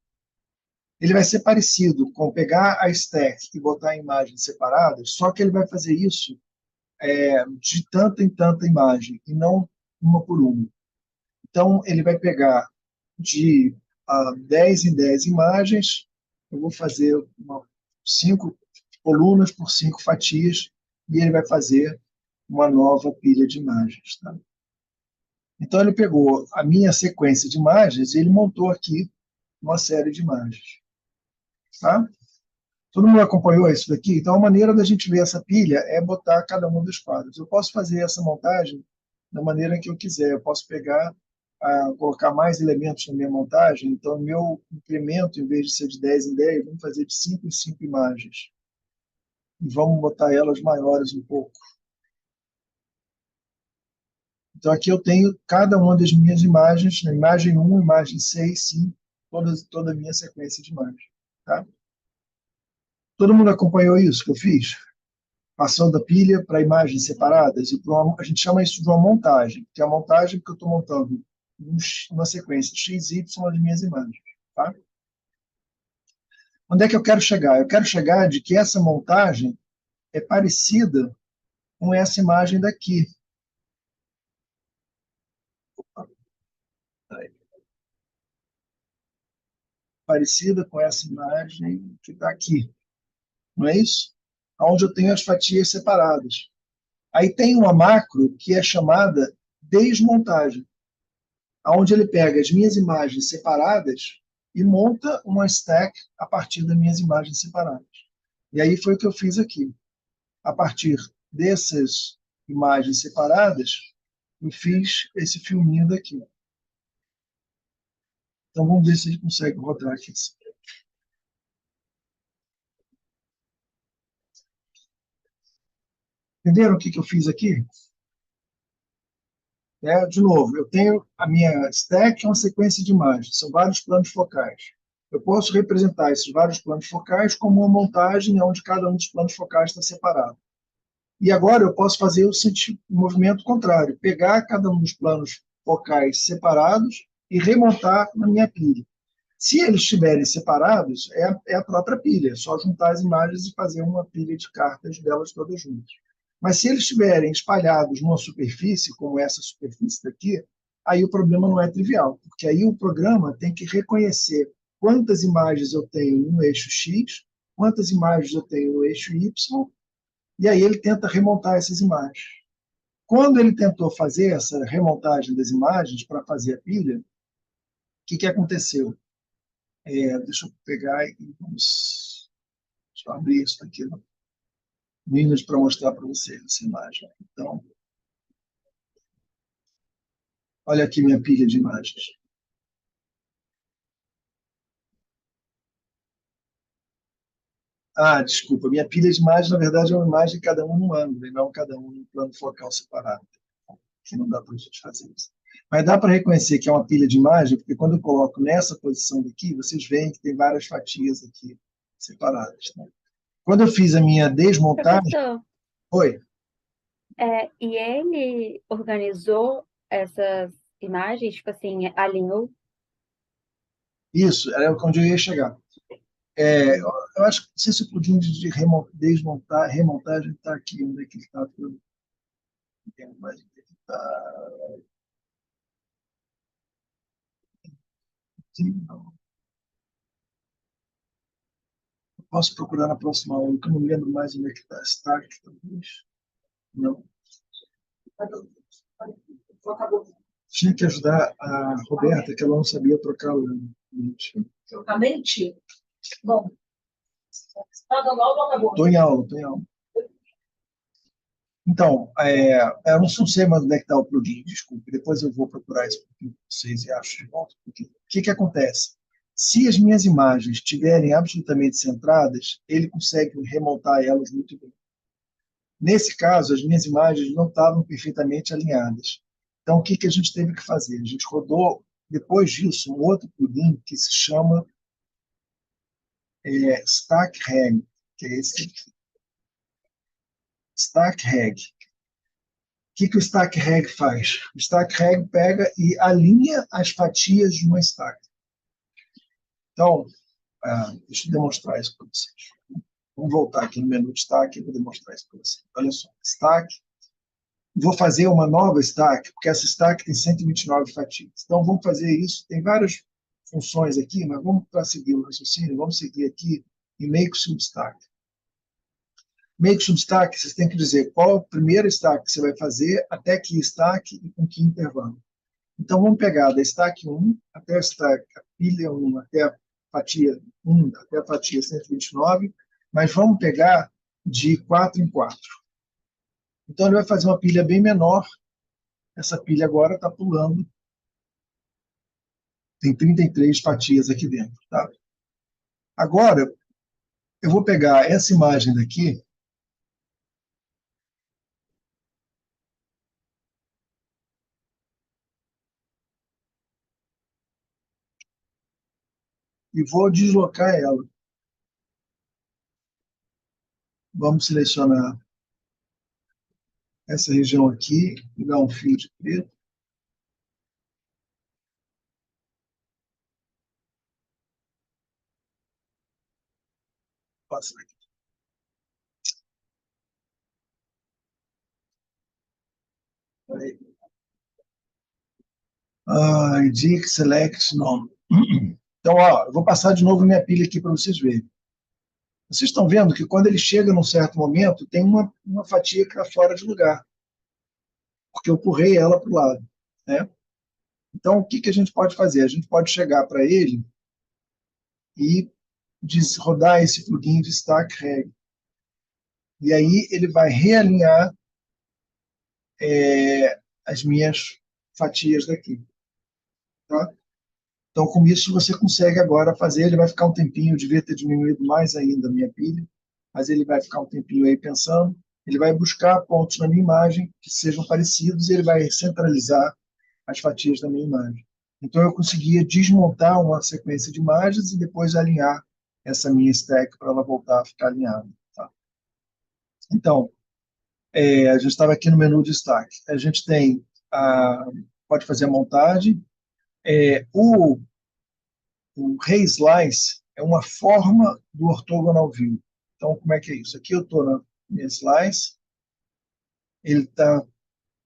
[SPEAKER 1] Ele vai ser parecido com pegar a stack e botar imagens separadas, só que ele vai fazer isso de tanta em tanta imagem, e não uma por uma. Então, ele vai pegar de 10 em 10 imagens, eu vou fazer 5 colunas por 5 fatias, e ele vai fazer uma nova pilha de imagens. Tá? Então, ele pegou a minha sequência de imagens e ele montou aqui uma série de imagens. Tá? Todo mundo acompanhou isso daqui? Então, a maneira da gente ver essa pilha é botar cada um dos quadros. Eu posso fazer essa montagem da maneira que eu quiser. Eu posso pegar, colocar mais elementos na minha montagem. Então, meu incremento, em vez de ser de 10 em 10, vamos fazer de 5 em 5 imagens. E vamos botar elas maiores um pouco. Então, aqui eu tenho cada uma das minhas imagens, na imagem 1, imagem 6, 5, toda a minha sequência de imagens. Tá? Todo mundo acompanhou isso que eu fiz? Passando a pilha para imagens separadas, a gente chama isso de uma montagem, que é a montagem que eu estou montando uma sequência x, y de minhas imagens. Tá? Onde é que eu quero chegar? Eu quero chegar de que essa montagem é parecida com essa imagem daqui. parecida com essa imagem que está aqui, não é isso? Onde eu tenho as fatias separadas. Aí tem uma macro que é chamada desmontagem, onde ele pega as minhas imagens separadas e monta uma stack a partir das minhas imagens separadas. E aí foi o que eu fiz aqui. A partir dessas imagens separadas, eu fiz esse filminho daqui. Então vamos ver se a gente consegue rodar aqui. Entenderam o que eu fiz aqui? De novo, eu tenho a minha stack, é uma sequência de imagens, são vários planos focais. Eu posso representar esses vários planos focais como uma montagem onde cada um dos planos focais está separado. E agora eu posso fazer o movimento contrário, pegar cada um dos planos focais separados e remontar na minha pilha. Se eles estiverem separados, é a própria pilha, é só juntar as imagens e fazer uma pilha de cartas delas todas juntas. Mas se eles estiverem espalhados numa superfície, como essa superfície daqui, aí o problema não é trivial, porque aí o programa tem que reconhecer quantas imagens eu tenho no eixo X, quantas imagens eu tenho no eixo Y, e aí ele tenta remontar essas imagens. Quando ele tentou fazer essa remontagem das imagens para fazer a pilha, o que aconteceu? Deixa eu pegar e vamos... Deixa eu abrir isso aqui no Windows para mostrar para vocês essa imagem. Então, olha aqui minha pilha de imagens. Ah, desculpa, minha pilha de imagens, na verdade, é uma imagem cada um num ângulo, e não cada um num plano focal separado. Que não dá para a gente fazer isso. Mas dá para reconhecer que é uma pilha de imagem, porque quando eu coloco nessa posição daqui, vocês veem que tem várias fatias aqui separadas. Né? Quando eu fiz a minha desmontagem...
[SPEAKER 5] Professor,
[SPEAKER 1] Oi,
[SPEAKER 5] e ele organizou essas imagens, tipo assim, alinhou?
[SPEAKER 1] isso, era onde eu ia chegar. Eu acho que não sei se o pudim de desmontar, remontagem está aqui, onde é que ele está? Não entendo mais onde é que está. Não. Posso procurar na próxima aula, que eu não lembro mais onde é que está. Start, talvez. Não. Tinha que ajudar a Roberta, que ela não sabia trocar o lente.
[SPEAKER 6] Trocar lente? Bom, está dando aula ou acabou?
[SPEAKER 1] Estou em aula, estou em aula. Então, eu não sei mais onde é que está o plugin, desculpe. Depois eu vou procurar isso para vocês e acho de volta. O que acontece? Se as minhas imagens estiverem absolutamente centradas, ele consegue remontar elas muito bem. Nesse caso, as minhas imagens não estavam perfeitamente alinhadas. Então, o que a gente teve que fazer? A gente rodou, depois disso, um outro plugin que se chama Stack Reg, que é esse aqui. Stack Reg. O que o Stack Reg faz? O Stack Reg pega e alinha as fatias de uma stack. Então, deixa eu demonstrar isso para vocês. Vamos voltar aqui no menu de stack e vou demonstrar isso para vocês. Olha só, stack. Vou fazer uma nova stack, porque essa stack tem 129 fatias. Então, vamos fazer isso. Tem várias funções aqui, mas vamos para seguir o raciocínio, vamos seguir aqui em make substack. Make substack, vocês têm que dizer qual a primeira stack que você vai fazer, até que stack e com que intervalo. Então, vamos pegar da stack 1 até a stack, a pilha 1, até a fatia 1, até a fatia 129, mas vamos pegar de 4 em 4. Então, ele vai fazer uma pilha bem menor. Essa pilha agora está pulando. Tem 33 fatias aqui dentro. Tá? Agora, eu vou pegar essa imagem daqui e vou deslocar ela. Vamos selecionar essa região aqui, pegar um fio de preto. Passa aqui. ID select nome. Então, ó, eu vou passar de novo minha pilha aqui para vocês verem. Vocês estão vendo que quando ele chega num certo momento, tem uma fatia que está fora de lugar, porque eu empurrei ela para o lado, né? Então, o que a gente pode fazer? A gente pode chegar para ele e rodar esse plugin de stack reg. E aí ele vai realinhar as minhas fatias daqui. Tá? Então, com isso, você consegue agora fazer. Ele vai ficar um tempinho, eu devia ter diminuído mais ainda a minha pilha, mas ele vai ficar um tempinho aí pensando. Ele vai buscar pontos na minha imagem que sejam parecidos e ele vai centralizar as fatias da minha imagem. Então, eu conseguia desmontar uma sequência de imagens e depois alinhar essa minha stack para ela voltar a ficar alinhada. Tá? Então, a gente estava aqui no menu de stack. A gente tem, pode fazer a montagem. O Reslice é uma forma do orthogonal view. Então, como é que é isso? Aqui eu estou na minha slice, ele está,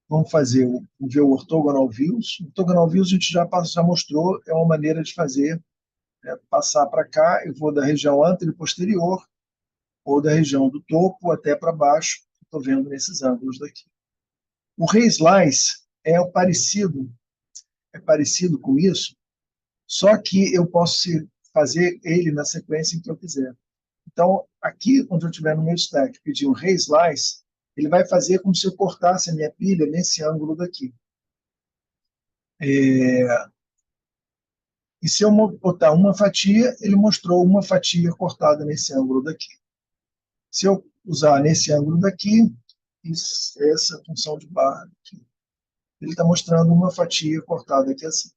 [SPEAKER 1] vamos fazer ver o orthogonal views. O orthogonal views a gente já mostrou, é uma maneira de fazer, passar para cá, eu vou da região anterior e posterior, ou da região do topo até para baixo, estou vendo nesses ângulos daqui. O Reslice é parecido com isso, só que eu posso fazer ele na sequência em que eu quiser. Então, aqui, onde eu estiver no meu stack, pedir um reslice, ele vai fazer como se eu cortasse a minha pilha nesse ângulo daqui. E se eu botar uma fatia, ele mostrou uma fatia cortada nesse ângulo daqui. Se eu usar nesse ângulo daqui, essa função de barra aqui, ele está mostrando uma fatia cortada aqui assim.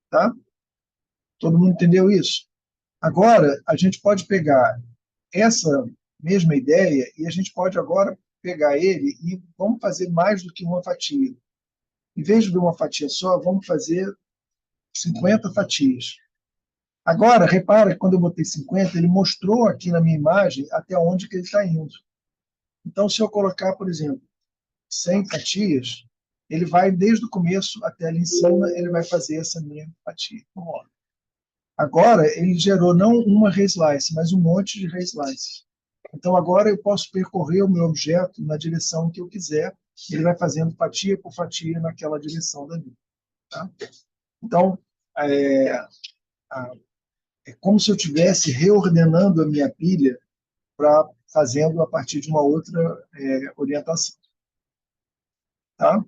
[SPEAKER 1] Tá? Todo mundo entendeu isso? Agora, a gente pode pegar essa mesma ideia e a gente pode agora pegar ele e vamos fazer mais do que uma fatia. Em vez de ver uma fatia só, vamos fazer 50 fatias. Agora, repara que quando eu botei 50, ele mostrou aqui na minha imagem até onde que ele está indo. Então, se eu colocar, por exemplo, 100 fatias, ele vai desde o começo até ali em cima, ele vai fazer essa minha fatia. Vamos lá. Agora, ele gerou não uma reslice, mas um monte de reslices. Então, agora eu posso percorrer o meu objeto na direção que eu quiser. Ele vai fazendo fatia por fatia naquela direção dali. Tá? Então, é, é como se eu estivesse reordenando a minha pilha para fazendo a partir de uma outra orientação. Tá?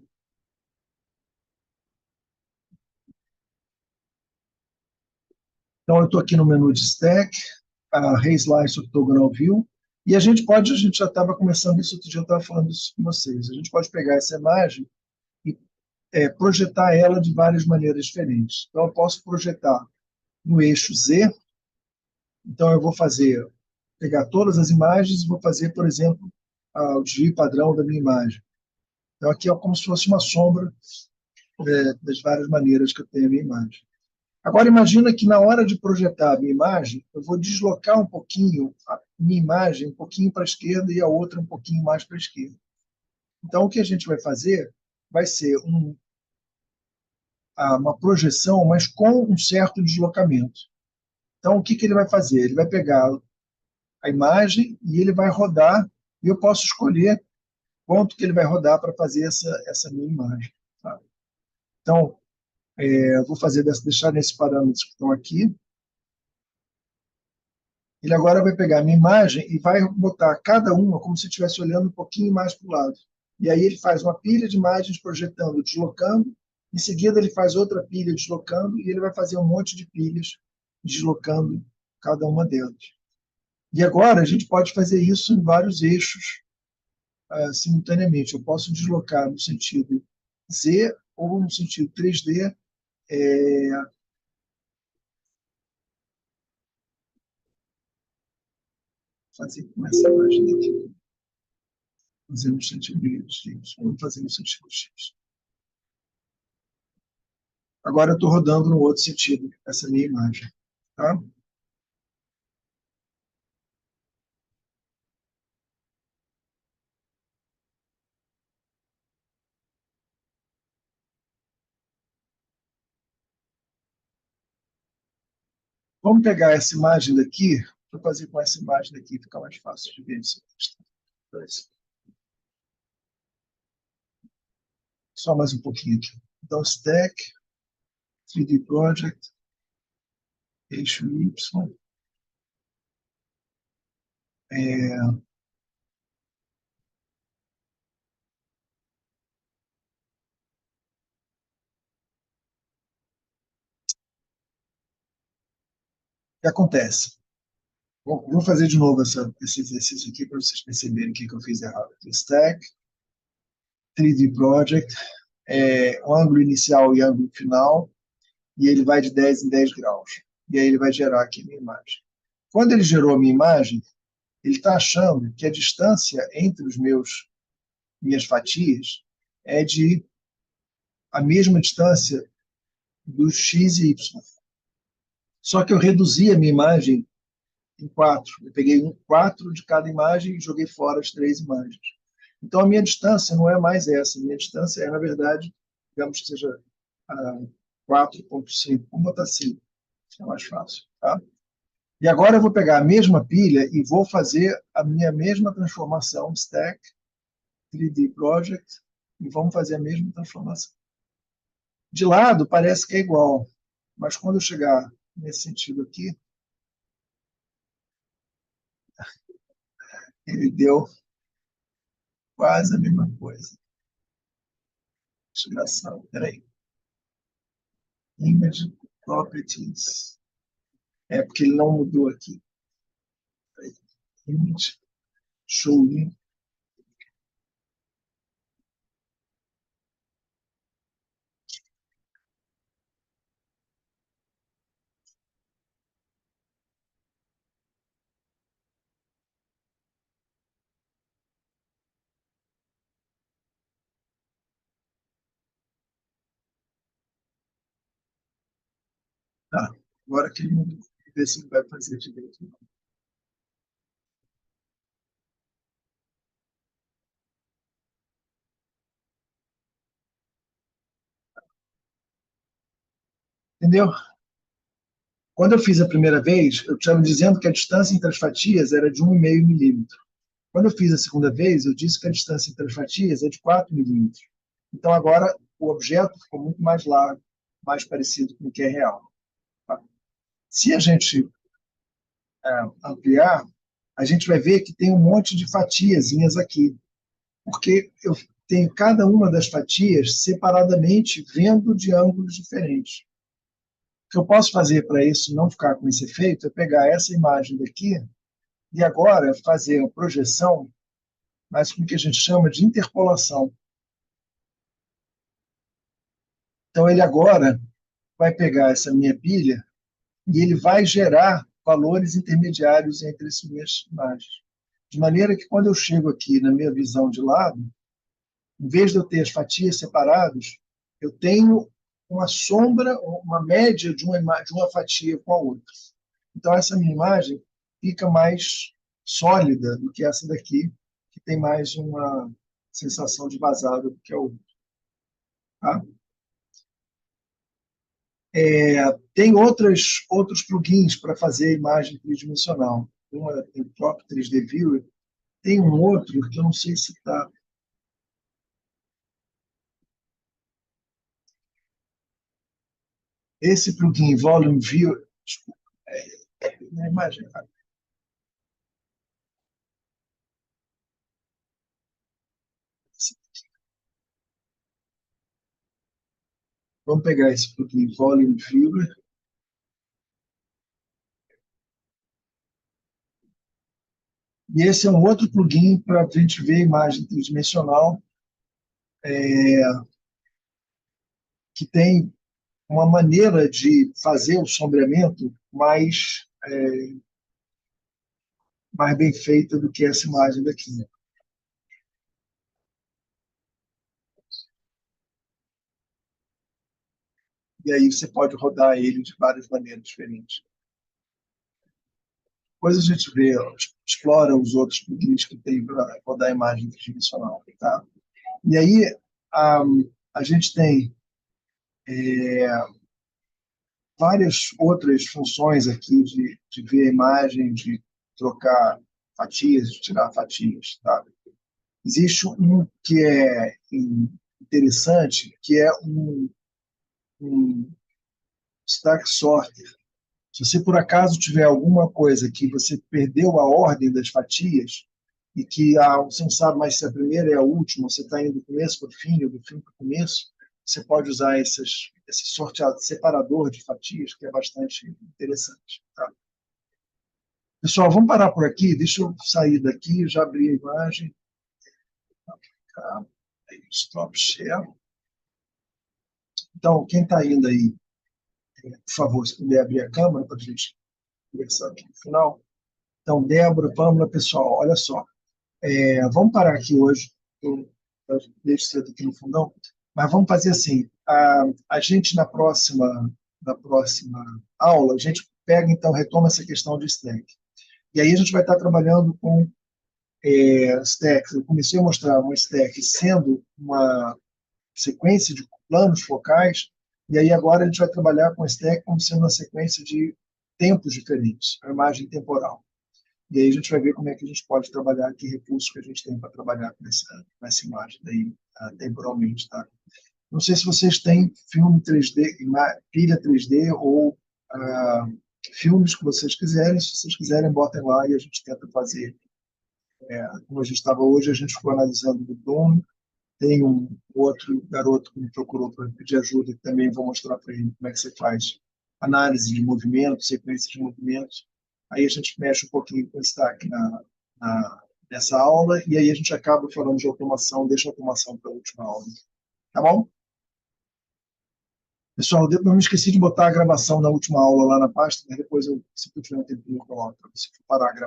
[SPEAKER 1] Então, eu estou aqui no menu de stack, a Reslice Orthogonal View, e a gente já estava começando isso, outro dia eu estava falando isso com vocês, a gente pode pegar essa imagem e projetar ela de várias maneiras diferentes. Então, eu posso projetar no eixo Z, então eu vou pegar todas as imagens e vou fazer, por exemplo, o desvio padrão da minha imagem. Então, aqui é como se fosse uma sombra das várias maneiras que eu tenho a minha imagem. Agora, imagina que na hora de projetar a minha imagem, eu vou deslocar um pouquinho a minha imagem, um pouquinho para a esquerda e a outra um pouquinho mais para a esquerda. Então, o que a gente vai fazer vai ser uma projeção, mas com um certo deslocamento. Então, o que ele vai fazer? Ele vai pegar a imagem e ele vai rodar, e eu posso escolher quanto que ele vai rodar para fazer essa minha imagem. Tá? Então, eu vou deixar nesses parâmetros que estão aqui. Ele agora vai pegar a minha imagem e vai botar cada uma como se estivesse olhando um pouquinho mais para o lado. E aí ele faz uma pilha de imagens projetando, deslocando, em seguida ele faz outra pilha deslocando e ele vai fazer um monte de pilhas deslocando cada uma delas. E agora a gente pode fazer isso em vários eixos simultaneamente. Eu posso deslocar no sentido Z ou no sentido 3D, fazer com essa imagem aqui. Fazer no sentido X. Vamos fazer no sentido X. Agora eu estou rodando no outro sentido, essa minha imagem. Tá? Vamos pegar essa imagem daqui, vou fazer com essa imagem daqui, fica mais fácil de ver isso. Só mais um pouquinho aqui. Então, stack, 3D Project, eixo Y. O que acontece? Vou fazer de novo esse exercício aqui para vocês perceberem o que eu fiz errado. Stack, 3D Project, o ângulo inicial e ângulo final, e ele vai de 10 em 10 graus. E aí ele vai gerar aqui a minha imagem. Quando ele gerou a minha imagem, ele está achando que a distância entre minhas fatias é de a mesma distância dos x e y. Só que eu reduzi a minha imagem em 4. Eu peguei 4 de cada imagem e joguei fora as 3 imagens. Então, a minha distância não é mais essa. A minha distância é, na verdade, digamos que seja 4,5. Vamos botar assim, é mais fácil. Tá? E agora eu vou pegar a mesma pilha e vou fazer a minha mesma transformação, Stack, 3D Project, e vamos fazer a mesma transformação. De lado, parece que é igual, mas quando eu chegar nesse sentido aqui, ele deu quase a mesma coisa. Desgraçado, peraí. Image Properties. É porque ele não mudou aqui. Peraí. Image Show Link. Tá. Agora que ele mudou. Ver se ele vai fazer direito. Entendeu? Quando eu fiz a primeira vez, eu estava dizendo que a distância entre as fatias era de 1,5 milímetro. Quando eu fiz a segunda vez, eu disse que a distância entre as fatias é de 4 milímetros. Então, agora, o objeto ficou muito mais largo, mais parecido com o que é real. Tá? Se a gente ampliar, a gente vai ver que tem um monte de fatiazinhas aqui, porque eu tenho cada uma das fatias separadamente vendo de ângulos diferentes. O que eu posso fazer para isso não ficar com esse efeito é pegar essa imagem daqui e agora fazer uma projeção, mas com o que a gente chama de interpolação. Então, ele agora vai pegar essa minha pilha e ele vai gerar valores intermediários entre essas minhas imagens. De maneira que, quando eu chego aqui na minha visão de lado, em vez de eu ter as fatias separadas, eu tenho uma sombra, uma média de uma fatia com a outra. Então, essa minha imagem fica mais sólida do que essa daqui, que tem mais uma sensação de vazado do que a outra. Tá? Tem outros plugins para fazer imagem tridimensional. Tem o próprio 3D Viewer. Tem um outro que eu não sei se está... Esse plugin Volume Viewer... Desculpa, na imagem. Vamos pegar esse plugin Volume Viewer. E esse é um outro plugin para a gente ver imagem tridimensional, que tem uma maneira de fazer o sombreamento mais bem feita do que essa imagem daqui. E aí você pode rodar ele de várias maneiras diferentes. Depois a gente vê, explora os outros plugins que tem para rodar a imagem tridimensional. Tá? E aí a gente tem várias outras funções aqui de ver a imagem, de trocar fatias, de tirar fatias, tá? Existe um que é interessante, que é um stack sorter. Se você, por acaso, tiver alguma coisa que você perdeu a ordem das fatias e que você não sabe mais se a primeira é a última, você está indo do começo para o fim ou do fim para o começo, você pode usar esse separador de fatias, que é bastante interessante. Tá? Pessoal, vamos parar por aqui. Deixa eu sair daqui, já abri a imagem. Tá? Stop share. Então, quem está indo aí, por favor, se puder abrir a câmera para a gente conversar aqui no final. Então, Débora, Pâmela, pessoal, olha só. Vamos parar aqui hoje. Eu deixo cedo aqui no fundão. Mas vamos fazer assim. A gente, na próxima aula, a gente pega, então, retoma essa questão de stack. E aí a gente vai estar trabalhando com stacks. Eu comecei a mostrar uma stack sendo uma sequência de planos focais, e aí agora a gente vai trabalhar com stack como sendo uma sequência de tempos diferentes, a imagem temporal. E aí a gente vai ver como é que a gente pode trabalhar, que recursos que a gente tem para trabalhar com essa imagem daí, temporalmente. Tá? Não sei se vocês têm filme 3D, pilha 3D ou filmes que vocês quiserem. Se vocês quiserem, botem lá e a gente tenta fazer. Como a gente estava hoje, a gente ficou analisando o Doom. Tem um outro garoto que me procurou para pedir ajuda, que também vou mostrar para ele como é que você faz análise de movimento, sequência de movimentos. Aí a gente mexe um pouquinho com o destaque nessa aula, e aí a gente acaba falando de automação, deixa a automação para a última aula. Tá bom? Pessoal, eu não me esqueci de botar a gravação da última aula lá na pasta, mas depois, se eu tiver um tempinho, eu coloco para você parar a gravação.